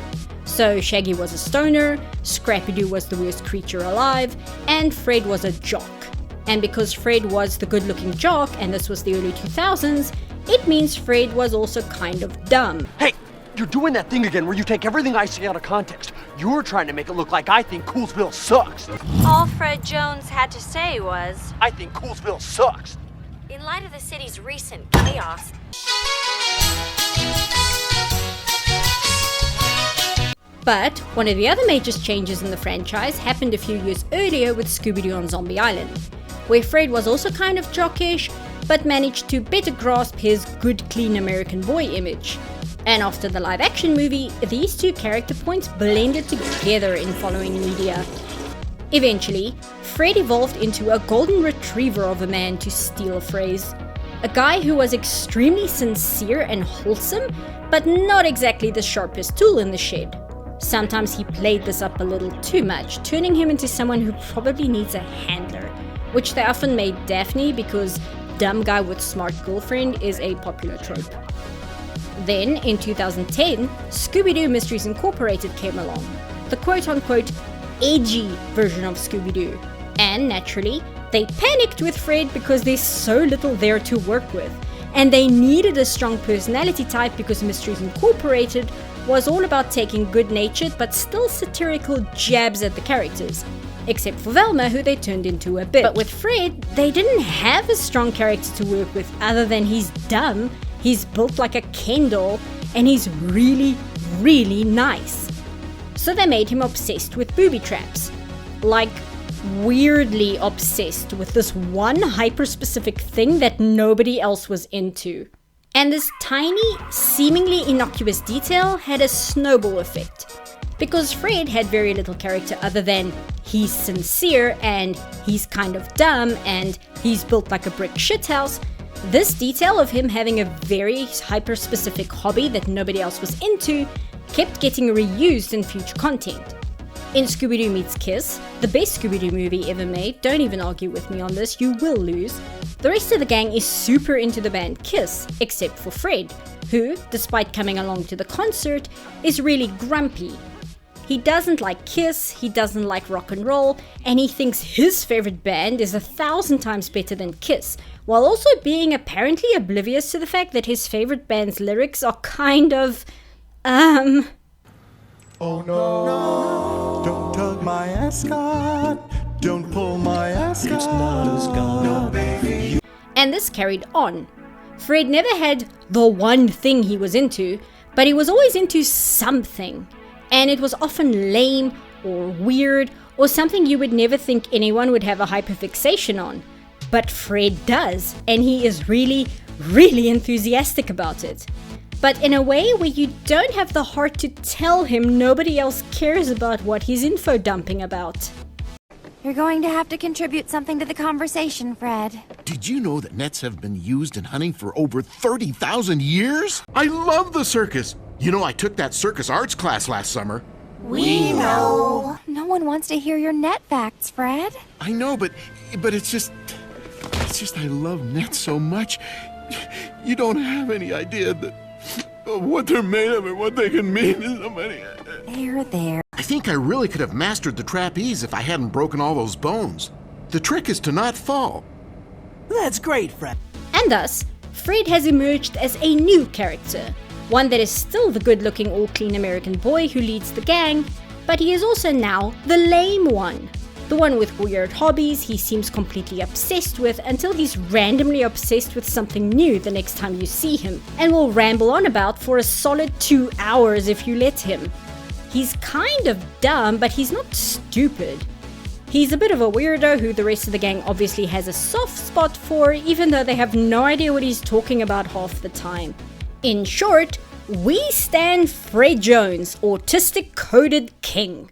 So Shaggy was a stoner, Scrappy-Doo was the worst creature alive, and Fred was a jock. And because Fred was the good-looking jock, and this was the early 2000s, it means Fred was also kind of dumb. Hey, you're doing that thing again where you take everything I say out of context. You're trying to make it look like I think Coolsville sucks. All Fred Jones had to say was, I think Coolsville sucks. in light of the city's recent chaos. But one of the other major changes in the franchise happened a few years earlier with Scooby-Doo on Zombie Island, where Fred was also kind of jockish, but managed to better grasp his good, clean American boy image. And after the live-action movie, these two character points blended together in following media. Eventually, Fred evolved into a golden retriever of a man, to steal a phrase. A guy who was extremely sincere and wholesome, but not exactly the sharpest tool in the shed. Sometimes he played this up a little too much, turning him into someone who probably needs a handler, which they often made Daphne because dumb guy with smart girlfriend is a popular trope. Then, in 2010, Scooby-Doo Mysteries Incorporated came along, the quote-unquote edgy version of Scooby-Doo. And naturally, they panicked with Fred because there's so little there to work with, and they needed a strong personality type because Mysteries Incorporated was all about taking good-natured but still satirical jabs at the characters, except for Velma, who they turned into a bitch. But with Fred, they didn't have a strong character to work with other than he's dumb, he's built like a Ken doll, and he's really, really nice. So they made him obsessed with booby traps. Like, weirdly obsessed with this one hyper-specific thing that nobody else was into. And this tiny, seemingly innocuous detail had a snowball effect. Because Fred had very little character other than he's sincere and he's kind of dumb and he's built like a brick shithouse, this detail of him having a very hyper-specific hobby that nobody else was into kept getting reused in future content. In Scooby-Doo Meets Kiss, the best Scooby-Doo movie ever made, don't even argue with me on this, you will lose, the rest of the gang is super into the band Kiss, except for Fred, who, despite coming along to the concert, is really grumpy. He doesn't like Kiss, he doesn't like rock and roll, and he thinks his favorite band is 1,000 times better than Kiss, while also being apparently oblivious to the fact that his favorite band's lyrics are kind of, Oh no, don't tug my ascot, don't pull my ascot. It's not a Scott. No, baby. And this carried on. Fred never had the one thing he was into, but he was always into something. And it was often lame or weird or something you would never think anyone would have a hyperfixation on. But Fred does, and he is really, really enthusiastic about it. But in a way where you don't have the heart to tell him nobody else cares about what he's info dumping about. You're going to have to contribute something to the conversation, Fred. Did you know that nets have been used in hunting for over 30,000 years? I love the circus. You know, I took that circus arts class last summer. We know. No one wants to hear your net facts, Fred. I know, but it's just I love nets so much. You don't have any idea of what they're made of and what they can mean to somebody. There. I think I really could have mastered the trapeze if I hadn't broken all those bones. The trick is to not fall. That's great, Fred. And thus, Fred has emerged as a new character. One that is still the good-looking, all-clean American boy who leads the gang, but he is also now the lame one. The one with weird hobbies he seems completely obsessed with until he's randomly obsessed with something new the next time you see him, and will ramble on about for a solid 2 hours if you let him. He's kind of dumb, but he's not stupid. He's a bit of a weirdo who the rest of the gang obviously has a soft spot for, even though they have no idea what he's talking about half the time. In short, we stan Fred Jones, autistic coded king.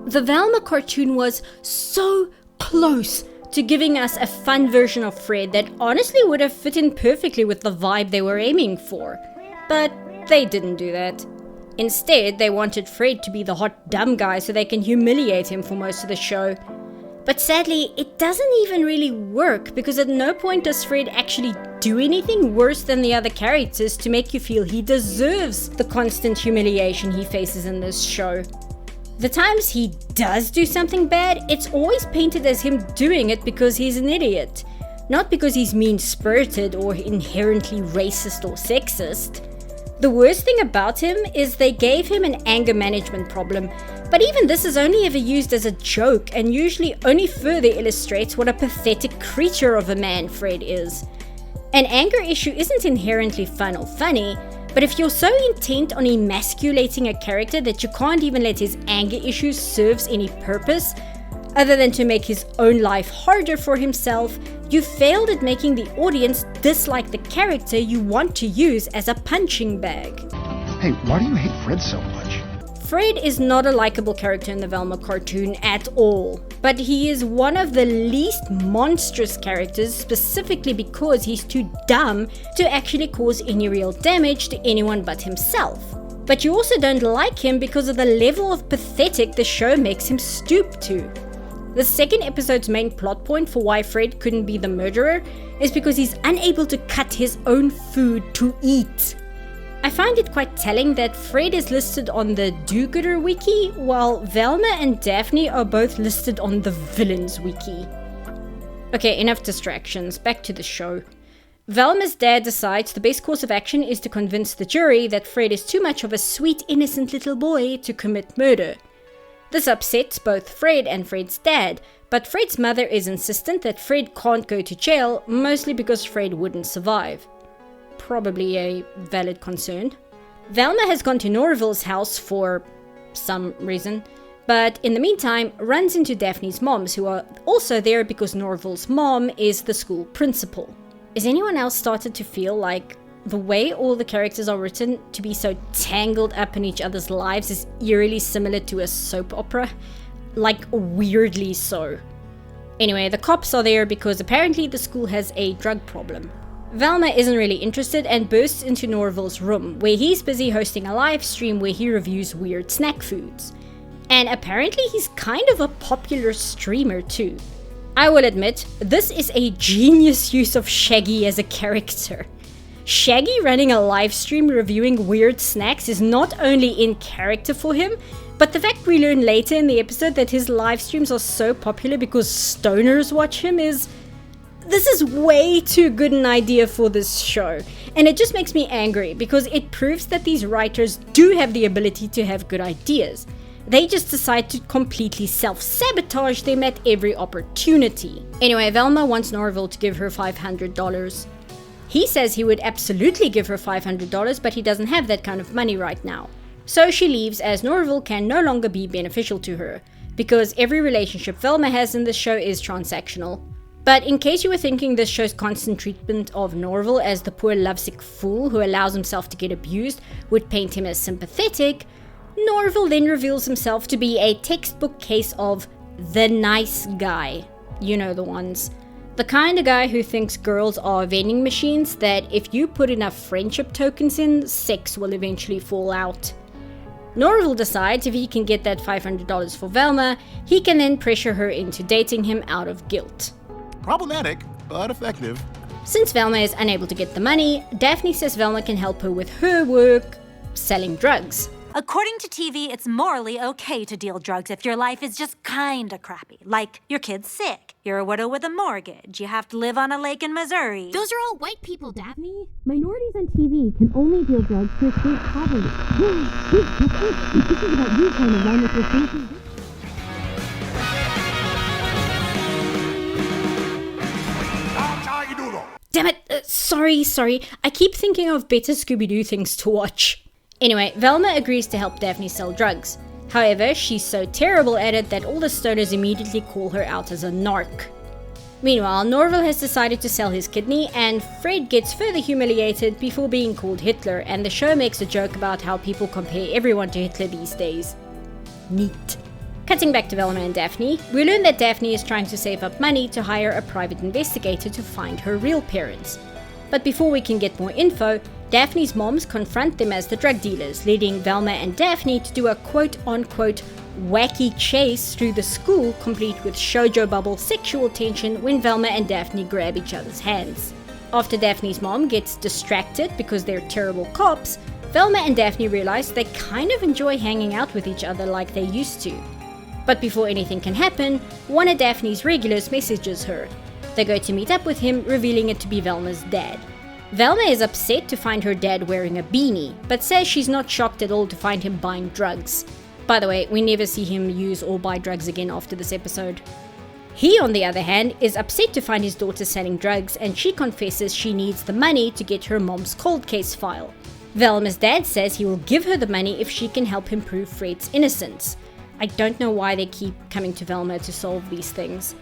The Velma cartoon was so close to giving us a fun version of Fred that honestly would have fit in perfectly with the vibe they were aiming for. But they didn't do that. Instead, they wanted Fred to be the hot dumb guy so they can humiliate him for most of the show. But sadly, it doesn't even really work because at no point does Fred actually do anything worse than the other characters to make you feel he deserves the constant humiliation he faces in this show. The times he does do something bad, it's always painted as him doing it because he's an idiot, not because he's mean-spirited or inherently racist or sexist. The worst thing about him is they gave him an anger management problem, but even this is only ever used as a joke and usually only further illustrates what a pathetic creature of a man Fred is. An anger issue isn't inherently fun or funny, but if you're so intent on emasculating a character that you can't even let his anger issues serve any purpose, other than to make his own life harder for himself, you failed at making the audience dislike the character you want to use as a punching bag. Hey, why do you hate Fred so much? Fred is not a likable character in the Velma cartoon at all, but he is one of the least monstrous characters specifically because he's too dumb to actually cause any real damage to anyone but himself. But you also don't like him because of the level of pathetic the show makes him stoop to. The second episode's main plot point for why Fred couldn't be the murderer is because he's unable to cut his own food to eat. I find it quite telling that Fred is listed on the do-gooder wiki, while Velma and Daphne are both listed on the villains wiki. Okay, enough distractions, back to the show. Velma's dad decides the best course of action is to convince the jury that Fred is too much of a sweet, innocent little boy to commit murder. This upsets both Fred and Fred's dad, but Fred's mother is insistent that Fred can't go to jail, mostly because Fred wouldn't survive. Probably a valid concern. Velma has gone to Norville's house for some reason, but in the meantime runs into Daphne's moms, who are also there because Norville's mom is the school principal. Is anyone else started to feel like the way all the characters are written to be so tangled up in each other's lives is eerily similar to a soap opera? Like, weirdly so. Anyway, the cops are there because apparently the school has a drug problem. Velma isn't really interested and bursts into Norville's room, where he's busy hosting a live stream where he reviews weird snack foods. And apparently he's kind of a popular streamer too. I will admit, this is a genius use of Shaggy as a character. Shaggy running a live stream reviewing weird snacks is not only in character for him, but the fact we learn later in the episode that his live streams are so popular because stoners watch him is... This is way too good an idea for this show, and it just makes me angry because it proves that these writers do have the ability to have good ideas. They just decide to completely self-sabotage them at every opportunity. Anyway, Velma wants Norville to give her $500. He says he would absolutely give her $500, but he doesn't have that kind of money right now. So she leaves as Norville can no longer be beneficial to her, because every relationship Velma has in this show is transactional. But in case you were thinking this show's constant treatment of Norval as the poor lovesick fool who allows himself to get abused would paint him as sympathetic, Norval then reveals himself to be a textbook case of the nice guy. You know the ones. The kind of guy who thinks girls are vending machines that if you put enough friendship tokens in, sex will eventually fall out. Norval decides if he can get that $500 for Velma, he can then pressure her into dating him out of guilt. Problematic, but effective. Since Velma is unable to get the money, Daphne says Velma can help her with her work, selling drugs. According to TV, it's morally okay to deal drugs if your life is just kinda crappy. Like, your kid's sick, you're a widow with a mortgage, you have to live on a lake in Missouri. Those are all white people, Daphne. Minorities on TV can only deal drugs to escape poverty. This is about you trying to run with your thinking. Damn it, sorry. I keep thinking of better Scooby-Doo things to watch. Anyway, Velma agrees to help Daphne sell drugs. However, she's so terrible at it that all the stoners immediately call her out as a narc. Meanwhile, Norval has decided to sell his kidney, and Fred gets further humiliated before being called Hitler, and the show makes a joke about how people compare everyone to Hitler these days. Neat. Cutting back to Velma and Daphne, we learn that Daphne is trying to save up money to hire a private investigator to find her real parents. But before we can get more info, Daphne's moms confront them as the drug dealers, leading Velma and Daphne to do a quote-unquote wacky chase through the school, complete with shoujo bubble sexual tension when Velma and Daphne grab each other's hands. After Daphne's mom gets distracted because they're terrible cops, Velma and Daphne realize they kind of enjoy hanging out with each other like they used to. But before anything can happen, one of Daphne's regulars messages her. They go to meet up with him, revealing it to be Velma's dad. Velma is upset to find her dad wearing a beanie, but says she's not shocked at all to find him buying drugs. By the way, we never see him use or buy drugs again after this episode. He, on the other hand, is upset to find his daughter selling drugs, and she confesses she needs the money to get her mom's cold case file. Velma's dad says he will give her the money if she can help him prove Fred's innocence. I don't know why they keep coming to Velma to solve these things.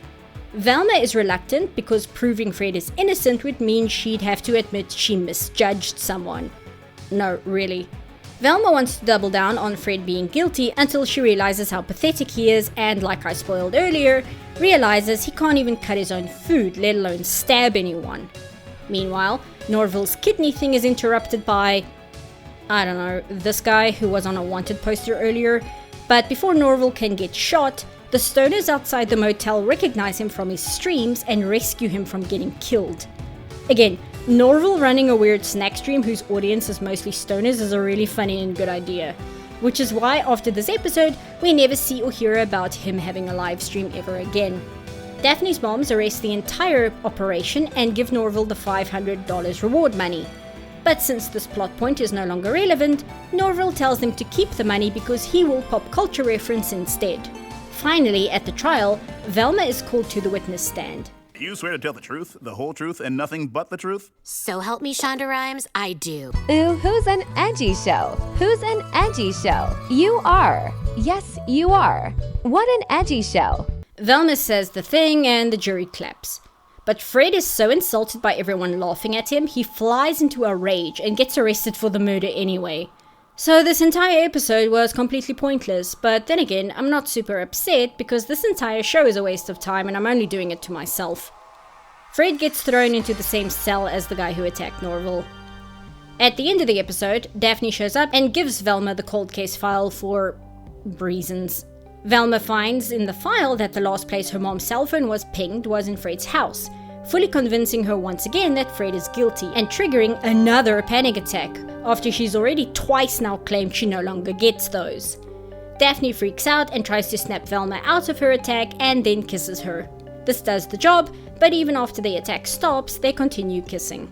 Velma is reluctant because proving Fred is innocent would mean she'd have to admit she misjudged someone. No, really. Velma wants to double down on Fred being guilty until she realizes how pathetic he is and, like I spoiled earlier, realizes he can't even cut his own food, let alone stab anyone. Meanwhile, Norval's kidney thing is interrupted by, I don't know, this guy who was on a wanted poster earlier. But before Norval can get shot, the stoners outside the motel recognize him from his streams and rescue him from getting killed. Again, Norval running a weird snack stream whose audience is mostly stoners is a really funny and good idea. Which is why after this episode, we never see or hear about him having a live stream ever again. Daphne's moms arrest the entire operation and give Norval the $500 reward money. But since this plot point is no longer relevant, Norval tells them to keep the money because he will pop culture reference instead. Finally, at the trial, Velma is called to the witness stand. You swear to tell the truth, the whole truth, and nothing but the truth? So help me, Shonda Rhimes, I do. Ooh, who's an edgy show? Who's an edgy show? You are. Yes, you are. What an edgy show. Velma says the thing and the jury claps. But Fred is so insulted by everyone laughing at him, he flies into a rage and gets arrested for the murder anyway. So this entire episode was completely pointless, but then again, I'm not super upset because this entire show is a waste of time and I'm only doing it to myself. Fred gets thrown into the same cell as the guy who attacked Norval. At the end of the episode, Daphne shows up and gives Velma the cold case file for reasons. Velma finds in the file that the last place her mom's cell phone was pinged was in Fred's house, fully convincing her once again that Fred is guilty and triggering another panic attack after she's already twice now claimed she no longer gets those. Daphne freaks out and tries to snap Velma out of her attack and then kisses her. This does the job, but even after the attack stops, they continue kissing.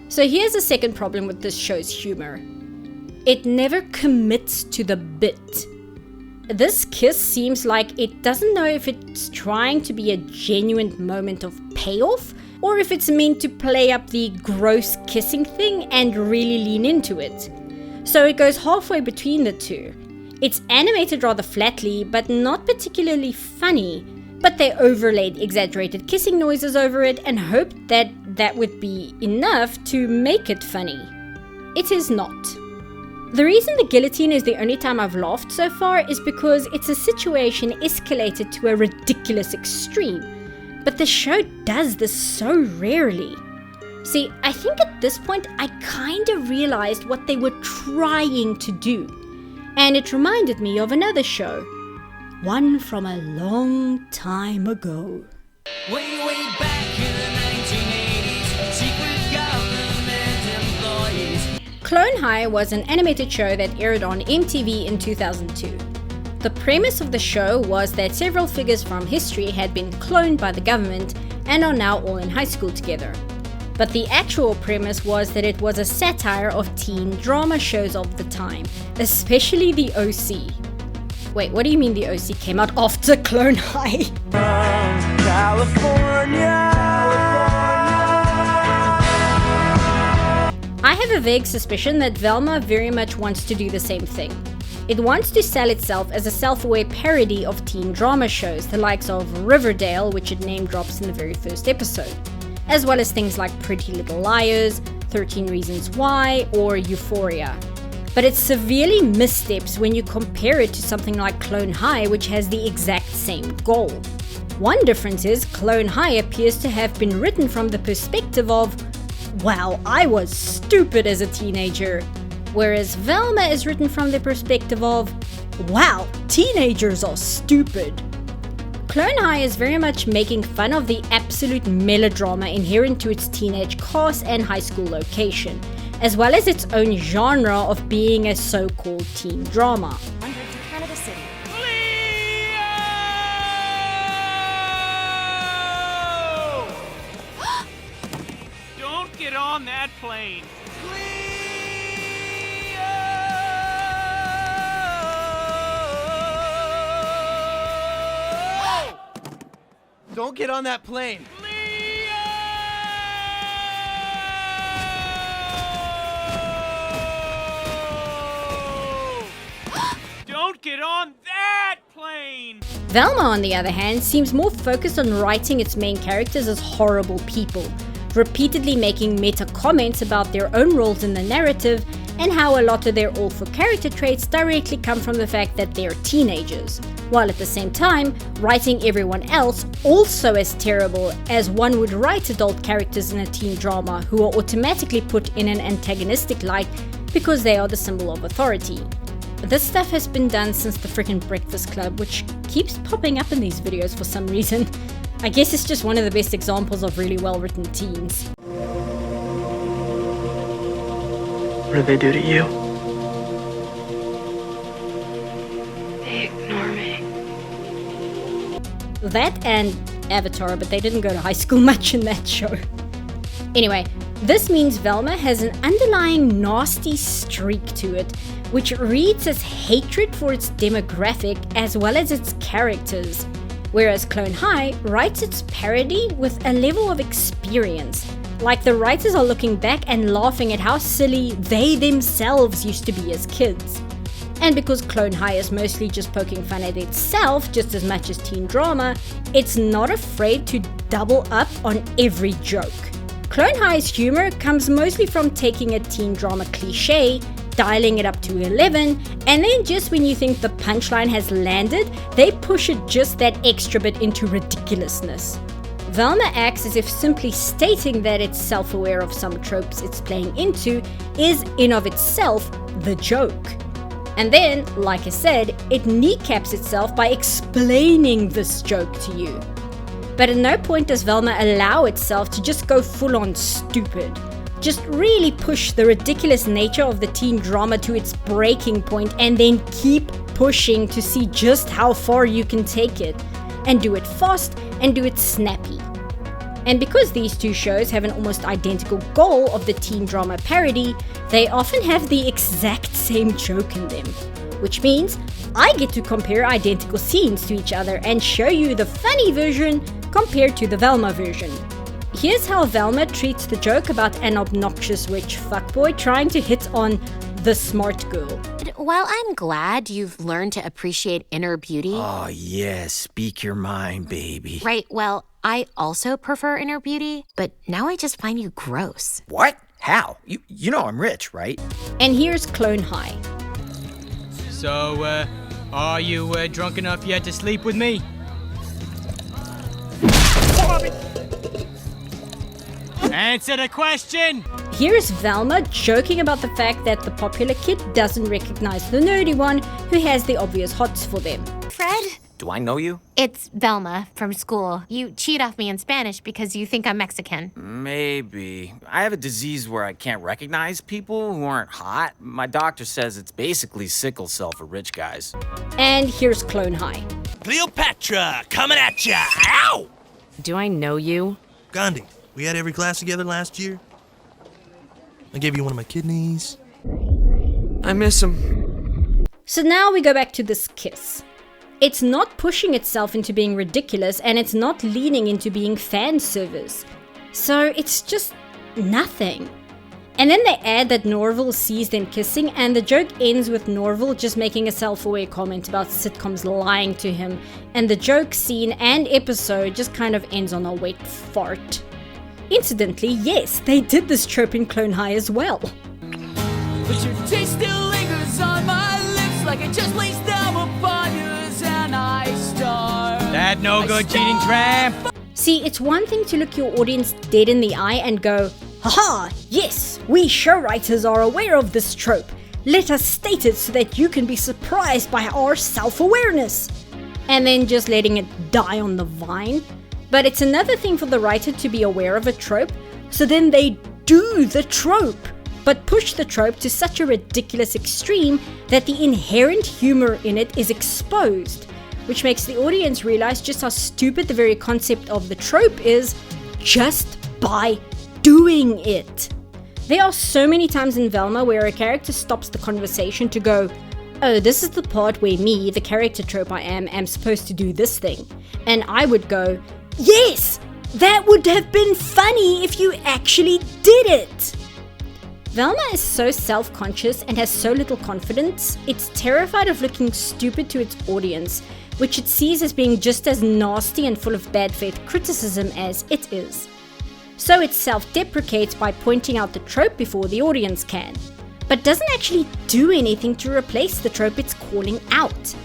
So here's the second problem with this show's humor. It never commits to the bit. This kiss seems like it doesn't know if it's trying to be a genuine moment of payoff, or if it's meant to play up the gross kissing thing and really lean into it. So it goes halfway between the two. It's animated rather flatly, but not particularly funny, but they overlaid exaggerated kissing noises over it and hoped that that would be enough to make it funny. It is not. The reason the guillotine is the only time I've laughed so far is because it's a situation escalated to a ridiculous extreme, but the show does this so rarely. See, I think at this point I kinda realized what they were trying to do, and it reminded me of another show. One from a long time ago. Way back in the 1980s, secret government employees. Clone High was an animated show that aired on MTV in 2002. The premise of the show was that several figures from history had been cloned by the government and are now all in high school together. But the actual premise was that it was a satire of teen drama shows of the time, especially the OC. Wait, what do you mean the OC came out after Clone High? I have a vague suspicion that Velma very much wants to do the same thing. It wants to sell itself as a self-aware parody of teen drama shows, the likes of Riverdale, which it name drops in the very first episode, as well as things like Pretty Little Liars, 13 Reasons Why, or Euphoria. But it severely missteps when you compare it to something like Clone High, which has the exact same goal. One difference is Clone High appears to have been written from the perspective of, wow, I was stupid as a teenager, whereas Velma is written from the perspective of, wow, teenagers are stupid. Clone High is very much making fun of the absolute melodrama inherent to its teenage cast and high school location, as well as its own genre of being a so-called teen drama. Canada City. Don't get on that plane. Don't get on that plane. Don't get on that plane! Velma, on the other hand, seems more focused on writing its main characters as horrible people, repeatedly making meta comments about their own roles in the narrative and how a lot of their awful character traits directly come from the fact that they're teenagers, while at the same time writing everyone else also as terrible as one would write adult characters in a teen drama who are automatically put in an antagonistic light because they are the symbol of authority. This stuff has been done since the frickin' Breakfast Club, which keeps popping up in these videos for some reason. I guess it's just one of the best examples of really well written teens. What did they do to you? They ignore me. That and Avatar, but they didn't go to high school much in that show. Anyway, this means Velma has an underlying nasty streak to it, which reads as hatred for its demographic as well as its characters, whereas Clone High writes its parody with a level of experience, like the writers are looking back and laughing at how silly they themselves used to be as kids. And because Clone High is mostly just poking fun at itself just as much as teen drama, it's not afraid to double up on every joke. Clone High's humor comes mostly from taking a teen drama cliche, dialing it up to 11, and then just when you think the punchline has landed, they push it just that extra bit into ridiculousness. Velma acts as if simply stating that it's self-aware of some tropes it's playing into is in of itself the joke. And then, like I said, it kneecaps itself by explaining this joke to you. But at no point does Velma allow itself to just go full-on stupid. Just really push the ridiculous nature of the teen drama to its breaking point and then keep pushing to see just how far you can take it. And do it fast and do it snappy. And because these two shows have an almost identical goal of the teen drama parody, they often have the exact same joke in them. Which means I get to compare identical scenes to each other and show you the funny version compared to the Velma version. Here's how Velma treats the joke about an obnoxious witch fuckboy trying to hit on the smart girl. While I'm glad you've learned to appreciate inner beauty... Oh, yeah, speak your mind, baby. Right, well, I also prefer inner beauty, but now I just find you gross. What? How? You know I'm rich, right? And here's Clone High. So, are you drunk enough yet to sleep with me? Answer the question! Here's Velma joking about the fact that the popular kid doesn't recognize the nerdy one who has the obvious hots for them. Fred? Do I know you? It's Velma from school. You cheat off me in Spanish because you think I'm Mexican. Maybe. I have a disease where I can't recognize people who aren't hot. My doctor says it's basically sickle cell for rich guys. And here's Clone High. Cleopatra, coming at ya! Ow! Do I know you? Gandhi, we had every class together last year. I gave you one of my kidneys. I miss him. So now we go back to this kiss. It's not pushing itself into being ridiculous, and it's not leaning into being fan service. So it's just nothing. And then they add that Norval sees them kissing, and the joke ends with Norval just making a self-aware comment about sitcoms lying to him, and the joke scene and episode just kind of ends on a wet fart. Incidentally, yes, they did this trope in Clone High as well. But your taste still lingers on my lips like I just placed them upon yours and I start. That no good cheating tramp! See, it's one thing to look your audience dead in the eye and go, haha, yes, we show writers are aware of this trope. Let us state it so that you can be surprised by our self-awareness. And then just letting it die on the vine. But it's another thing for the writer to be aware of a trope, so then they do the trope, but push the trope to such a ridiculous extreme that the inherent humor in it is exposed, which makes the audience realize just how stupid the very concept of the trope is just by doing it. There are so many times in Velma where a character stops the conversation to go, oh, this is the part where me, the character trope I am supposed to do this thing. And I would go, yes! That would have been funny if you actually did it! Velma is so self-conscious and has so little confidence, it's terrified of looking stupid to its audience, which it sees as being just as nasty and full of bad faith criticism as it is. So it self-deprecates by pointing out the trope before the audience can, but doesn't actually do anything to replace the trope it's calling out.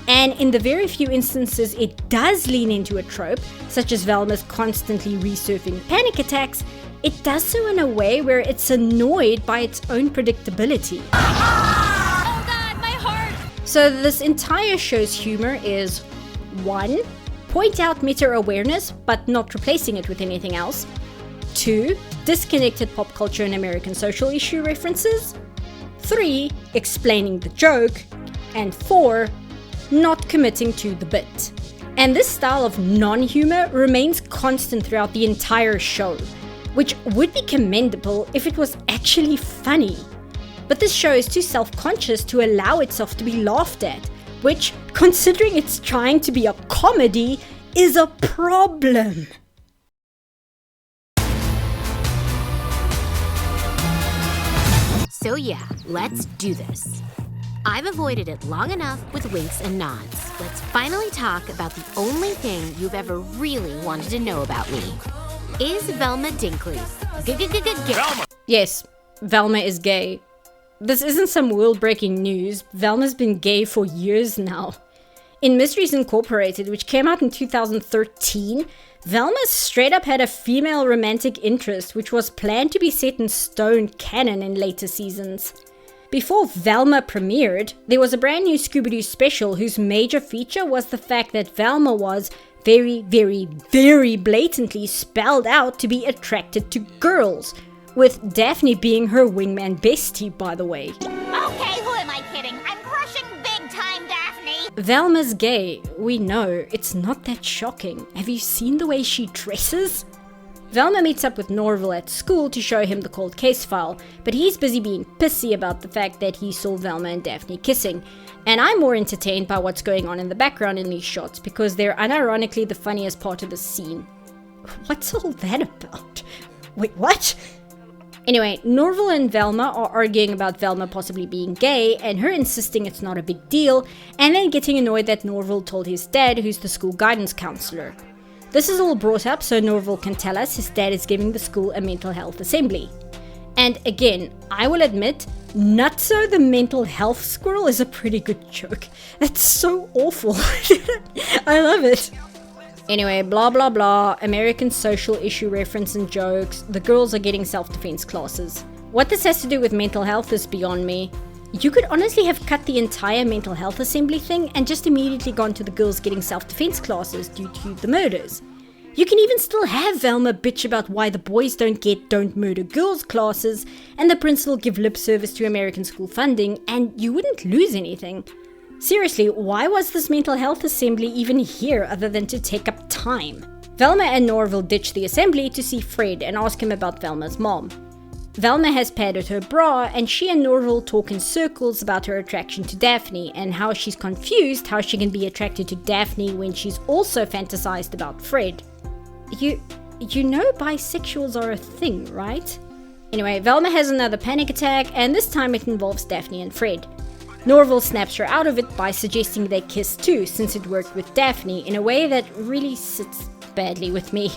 And in the very few instances it does lean into a trope, such as Velma's constantly resurfing panic attacks, it does so in a way where it's annoyed by its own predictability. Oh god, my heart! So this entire show's humor is 1. Point out meta-awareness, but not replacing it with anything else. 2. Disconnected pop culture and American social issue references. 3. Explaining the joke. And 4. Not committing to the bit. And this style of non-humor remains constant throughout the entire show, which would be commendable if it was actually funny. But this show is too self-conscious to allow itself to be laughed at, which, considering it's trying to be a comedy, is a problem. So yeah, let's do this. I've avoided it long enough with winks and nods. Let's finally talk about the only thing you've ever really wanted to know about me. Is Velma Dinkley gay? Yes, Velma is gay. This isn't some world-breaking news. Velma's been gay for years now. In Mysteries Incorporated, which came out in 2013, Velma straight up had a female romantic interest which was planned to be set in stone canon in later seasons. Before Velma premiered, there was a brand new Scooby-Doo special whose major feature was the fact that Velma was very, very, very blatantly spelled out to be attracted to girls, with Daphne being her wingman bestie, by the way. Okay, who am I kidding? I'm crushing big time, Daphne! Velma's gay, we know, it's not that shocking. Have you seen the way she dresses? Velma meets up with Norval at school to show him the cold case file, but he's busy being pissy about the fact that he saw Velma and Daphne kissing. And I'm more entertained by what's going on in the background in these shots because they're unironically the funniest part of the scene. What's all that about? Wait, what? Anyway, Norval and Velma are arguing about Velma possibly being gay and her insisting it's not a big deal, and then getting annoyed that Norval told his dad, who's the school guidance counselor. This is all brought up so Norval can tell us his dad is giving the school a mental health assembly. And again, I will admit, Nutso the mental health squirrel is a pretty good joke. That's so awful. I love it. Anyway, blah blah blah, American social issue reference and jokes, the girls are getting self-defense classes. What this has to do with mental health is beyond me. You could honestly have cut the entire mental health assembly thing and just immediately gone to the girls getting self-defense classes due to the murders. You can even still have Velma bitch about why the boys don't get don't murder girls classes and the principal give lip service to American school funding, and you wouldn't lose anything. Seriously, why was this mental health assembly even here other than to take up time? Velma and Norval ditch the assembly to see Fred and ask him about Velma's mom. Velma has padded her bra and she and Norval talk in circles about her attraction to Daphne and how she's confused how she can be attracted to Daphne when she's also fantasized about Fred. You know bisexuals are a thing, right? Anyway, Velma has another panic attack and this time it involves Daphne and Fred. Norval snaps her out of it by suggesting they kiss too, since it worked with Daphne in a way that really sits badly with me.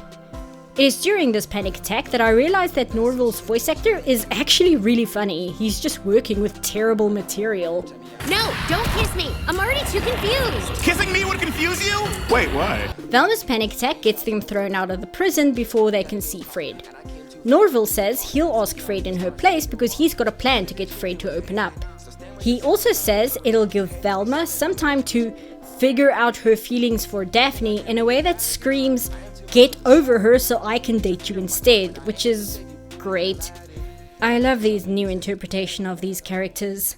It is during this panic attack that I realized that Norval's voice actor is actually really funny. He's just working with terrible material. No, don't kiss me. I'm already too confused. Kissing me would confuse you? Wait, why? Velma's panic attack gets them thrown out of the prison before they can see Fred. Norval says he'll ask Fred in her place because he's got a plan to get Fred to open up. He also says it'll give Velma some time to figure out her feelings for Daphne in a way that screams, "Get over her so I can date you instead," which is great. I love these new interpretation of these characters.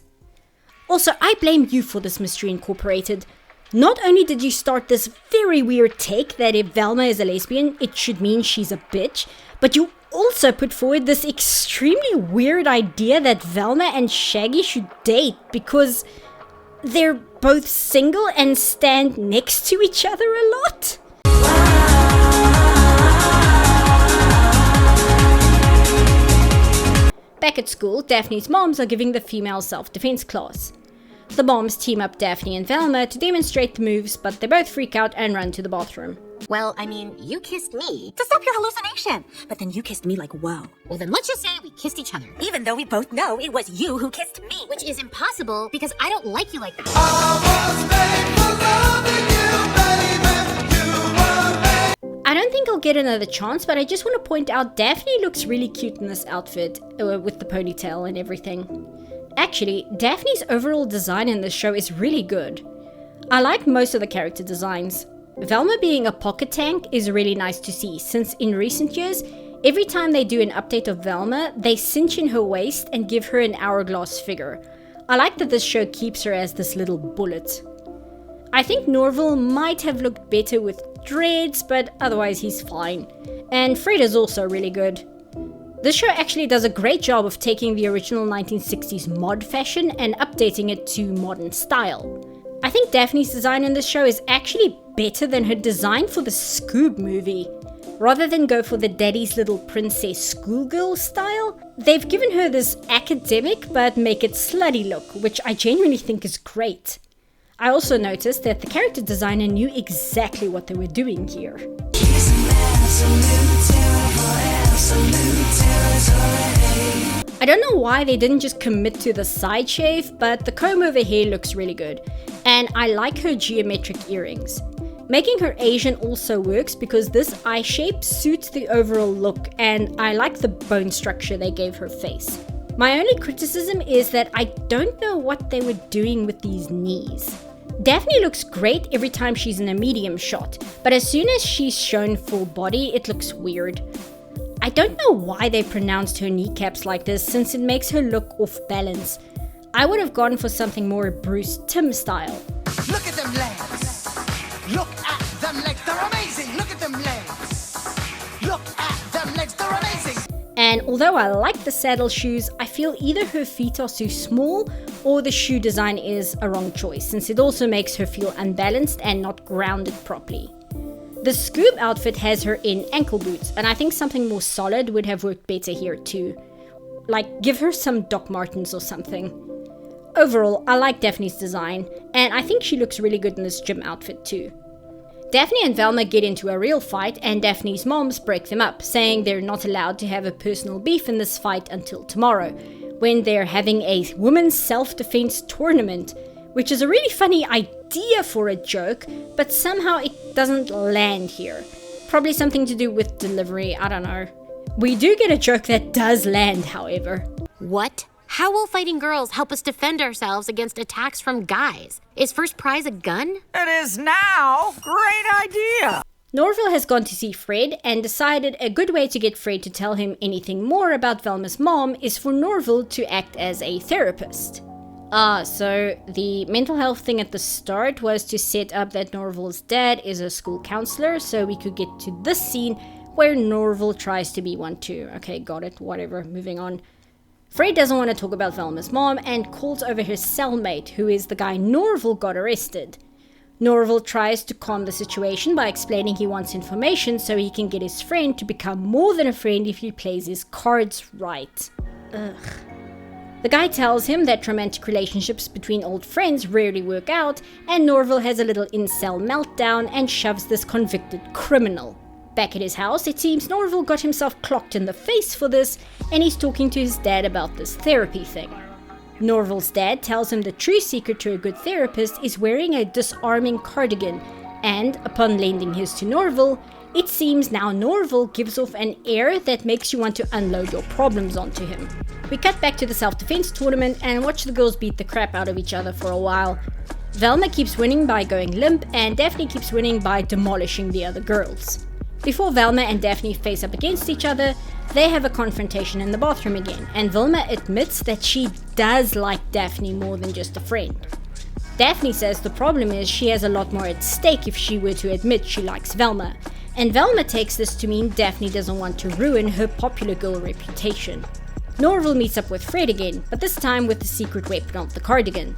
Also, I blame you for this, Mystery Incorporated. Not only did you start this very weird take that if Velma is a lesbian, it should mean she's a bitch, but you also put forward this extremely weird idea that Velma and Shaggy should date because they're both single and stand next to each other a lot. Back at school, Daphne's moms are giving the female self-defense class. The moms team up Daphne and Velma to demonstrate the moves, but they both freak out and run to the bathroom. Well, I mean, you kissed me to stop your hallucination, but then you kissed me like, whoa. Well, then let's just say we kissed each other. Even though we both know it was you who kissed me. Which is impossible because I don't like you like that. I don't think I'll get another chance, but I just want to point out Daphne looks really cute in this outfit, with the ponytail and everything. Actually, Daphne's overall design in this show is really good. I like most of the character designs. Velma being a pocket tank is really nice to see, since in recent years, every time they do an update of Velma, they cinch in her waist and give her an hourglass figure. I like that this show keeps her as this little bullet. I think Norval might have looked better with dreads, but otherwise he's fine. And Fred is also really good. This show actually does a great job of taking the original 1960s mod fashion and updating it to modern style. I think Daphne's design in this show is actually better than her design for the Scoob movie. Rather than go for the daddy's little princess schoolgirl style, they've given her this academic but make it slutty look, which I genuinely think is great. I also noticed that the character designer knew exactly what they were doing here. I don't know why they didn't just commit to the side shave, but the comb over hair looks really good. And I like her geometric earrings. Making her Asian also works because this eye shape suits the overall look, and I like the bone structure they gave her face. My only criticism is that I don't know what they were doing with these knees. Daphne looks great every time she's in a medium shot, but as soon as she's shown full body, it looks weird. I don't know why they pronounced her kneecaps like this, since it makes her look off balance. I would have gone for something more Bruce Timm style. Look at them legs. Look at them legs. They're amazing. Look at them legs. Look at them legs. They're amazing. And although I like the saddle shoes, I feel either her feet are too small or the shoe design is a wrong choice, since it also makes her feel unbalanced and not grounded properly. The Scoob outfit has her in ankle boots, and I think something more solid would have worked better here too. like give her some Doc Martens or something. Overall, I like Daphne's design, and I think she looks really good in this gym outfit too. Daphne and Velma get into a real fight, and Daphne's moms break them up, saying they're not allowed to have a personal beef in this fight until tomorrow, when they're having a women's self-defense tournament, which is a really funny idea for a joke, but somehow it doesn't land here. Probably something to do with delivery, I don't know. We do get a joke that does land, however. What? How will fighting girls help us defend ourselves against attacks from guys? Is first prize a gun? It is now. Great idea. Norval has gone to see Fred and decided a good way to get Fred to tell him anything more about Velma's mom is for Norval to act as a therapist. So the mental health thing at the start was to set up that Norval's dad is a school counselor, so we could get to this scene where Norval tries to be one too. Okay, got it, whatever, moving on. Fred doesn't want to talk about Velma's mom and calls over his cellmate, who is the guy Norval got arrested. Norval tries to calm the situation by explaining he wants information so he can get his friend to become more than a friend if he plays his cards right. Ugh. The guy tells him that romantic relationships between old friends rarely work out, and Norval has a little incel meltdown and shoves this convicted criminal. Back at his house, it seems Norval got himself clocked in the face for this, and he's talking to his dad about this therapy thing. Norval's dad tells him the true secret to a good therapist is wearing a disarming cardigan, and upon lending his to Norval, it seems now Norval gives off an air that makes you want to unload your problems onto him. We cut back to the self-defense tournament and watch the girls beat the crap out of each other for a while. Velma keeps winning by going limp, and Daphne keeps winning by demolishing the other girls. Before Velma and Daphne face up against each other, they have a confrontation in the bathroom again, and Velma admits that she does like Daphne more than just a friend. Daphne says the problem is she has a lot more at stake if she were to admit she likes Velma, and Velma takes this to mean Daphne doesn't want to ruin her popular girl reputation. Norval meets up with Fred again, but this time with the secret weapon of the cardigan.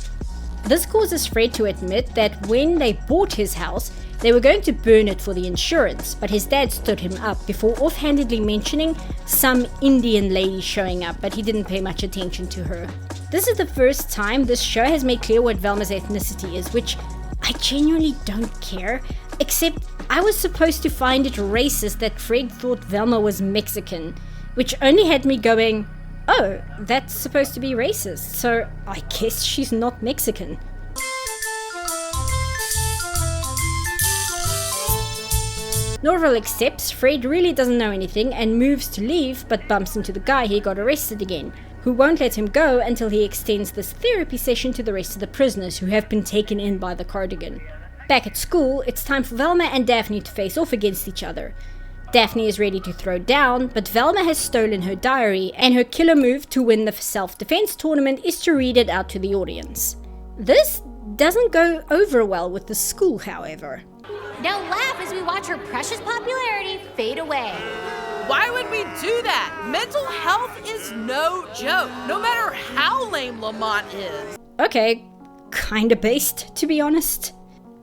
This causes Fred to admit that when they bought his house, they were going to burn it for the insurance, but his dad stood him up before offhandedly mentioning some Indian lady showing up, but he didn't pay much attention to her. This is the first time this show has made clear what Velma's ethnicity is, which I genuinely don't care, except I was supposed to find it racist that Fred thought Velma was Mexican, which only had me going, oh, that's supposed to be racist, so I guess she's not Mexican. Norval accepts Fred really doesn't know anything and moves to leave, but bumps into the guy he got arrested again, who won't let him go until he extends this therapy session to the rest of the prisoners who have been taken in by the cardigan. Back at school, it's time for Velma and Daphne to face off against each other. Daphne is ready to throw down, but Velma has stolen her diary, and her killer move to win the self-defense tournament is to read it out to the audience. This doesn't go over well with the school, however. Now laugh as we watch her precious popularity fade away. Why would we do that? Mental health is no joke, no matter how lame Lamont is. Okay, kinda based, to be honest.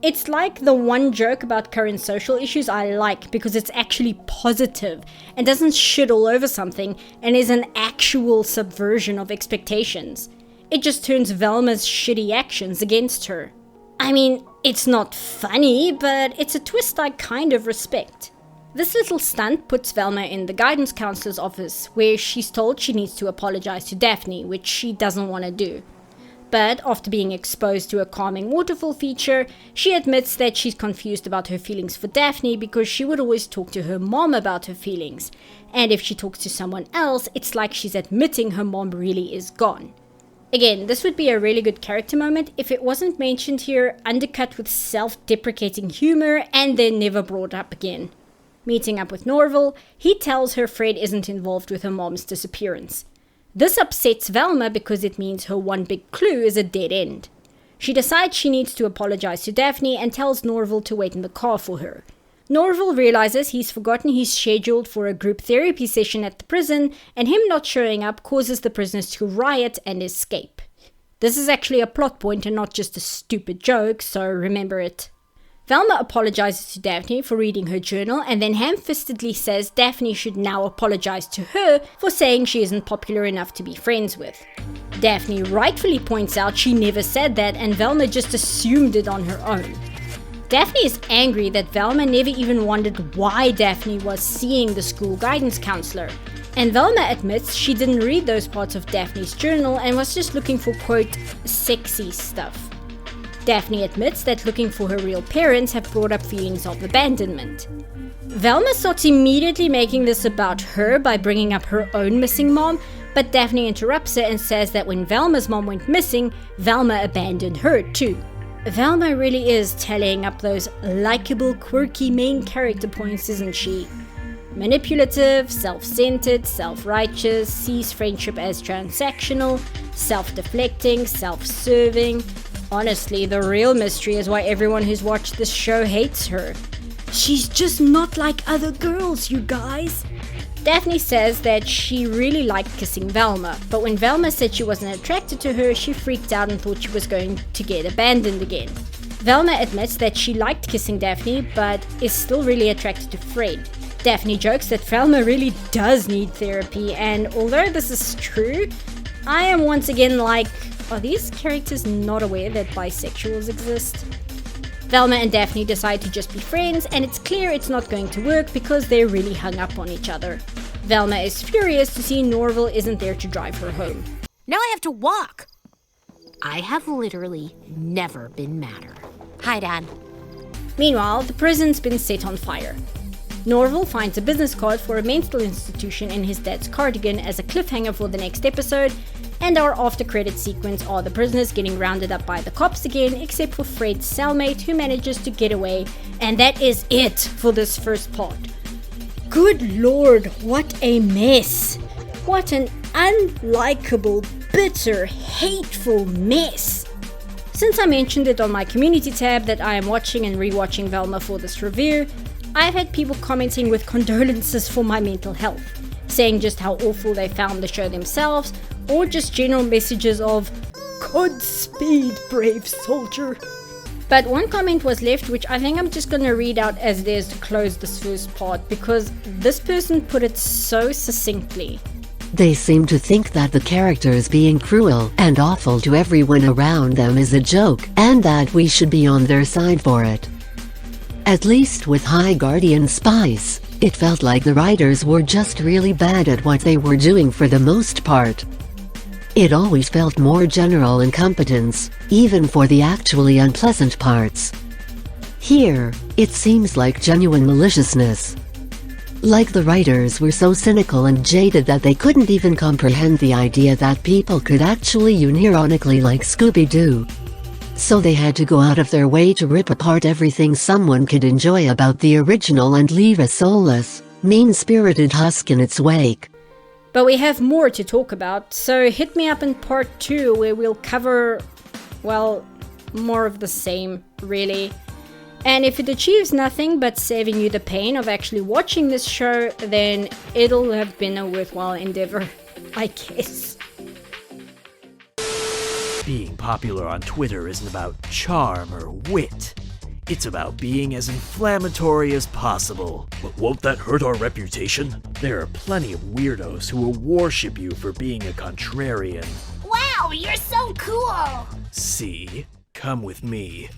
It's like the one joke about current social issues I like because it's actually positive and doesn't shit all over something and is an actual subversion of expectations. It just turns Velma's shitty actions against her. I mean, it's not funny, but it's a twist I kind of respect. This little stunt puts Velma in the guidance counselor's office, where she's told she needs to apologize to Daphne, which she doesn't want to do. But after being exposed to a calming waterfall feature, she admits that she's confused about her feelings for Daphne because she would always talk to her mom about her feelings, and if she talks to someone else, it's like she's admitting her mom really is gone. Again, this would be a really good character moment if it wasn't mentioned here, undercut with self-deprecating humor, and then never brought up again. Meeting up with Norval, he tells her Fred isn't involved with her mom's disappearance. This upsets Velma because it means her one big clue is a dead end. She decides she needs to apologize to Daphne and tells Norval to wait in the car for her. Norval realizes he's forgotten he's scheduled for a group therapy session at the prison, and him not showing up causes the prisoners to riot and escape. This is actually a plot point and not just a stupid joke, so remember it. Velma apologizes to Daphne for reading her journal and then ham-fistedly says Daphne should now apologize to her for saying she isn't popular enough to be friends with. Daphne rightfully points out she never said that and Velma just assumed it on her own. Daphne is angry that Velma never even wondered why Daphne was seeing the school guidance counselor, and Velma admits she didn't read those parts of Daphne's journal and was just looking for quote, sexy stuff. Daphne admits that looking for her real parents have brought up feelings of abandonment. Velma starts immediately making this about her by bringing up her own missing mom, but Daphne interrupts her and says that when Velma's mom went missing, Velma abandoned her too. Velma really is tallying up those likable, quirky main character points, isn't she? Manipulative, self-centered, self-righteous, sees friendship as transactional, self-deflecting, self-serving. Honestly, the real mystery is why everyone who's watched this show hates her. She's just not like other girls, you guys. Daphne says that she really liked kissing Velma, but when Velma said she wasn't attracted to her, she freaked out and thought she was going to get abandoned again. Velma admits that she liked kissing Daphne, but is still really attracted to Fred. Daphne jokes that Velma really does need therapy, and although this is true, I am once again like, are these characters not aware that bisexuals exist? Velma and Daphne decide to just be friends, and it's clear it's not going to work because they're really hung up on each other. Velma is furious to see Norval isn't there to drive her home. Now I have to walk. I have literally never been madder. Hi, Dad. Meanwhile, the prison's been set on fire. Norval finds a business card for a mental institution in his dad's cardigan as a cliffhanger for the next episode, and our after-credit sequence are the prisoners getting rounded up by the cops again, except for Fred's cellmate who manages to get away, and that is it for this first part. Good lord, what a mess! What an unlikable, bitter, hateful mess! Since I mentioned it on my community tab that I am watching and rewatching Velma for this review, I've had people commenting with condolences for my mental health, saying just how awful they found the show themselves, or just general messages of Godspeed, brave soldier. But one comment was left which I think I'm just gonna read out as theirs to close this first part, because this person put it so succinctly. They seem to think that the characters being cruel and awful to everyone around them is a joke, and that we should be on their side for it. At least with High Guardian Spice, it felt like the writers were just really bad at what they were doing for the most part. It always felt more general incompetence, even for the actually unpleasant parts. Here, it seems like genuine maliciousness. Like the writers were so cynical and jaded that they couldn't even comprehend the idea that people could actually unironically like Scooby-Doo. So they had to go out of their way to rip apart everything someone could enjoy about the original and leave a soulless, mean-spirited husk in its wake. But we have more to talk about, so hit me up in part 2 where we'll cover, well, more of the same, really. And if it achieves nothing but saving you the pain of actually watching this show, then it'll have been a worthwhile endeavor, I guess. Being popular on Twitter isn't about charm or wit. It's about being as inflammatory as possible. But won't that hurt our reputation? There are plenty of weirdos who will worship you for being a contrarian. Wow, you're so cool! See? Come with me.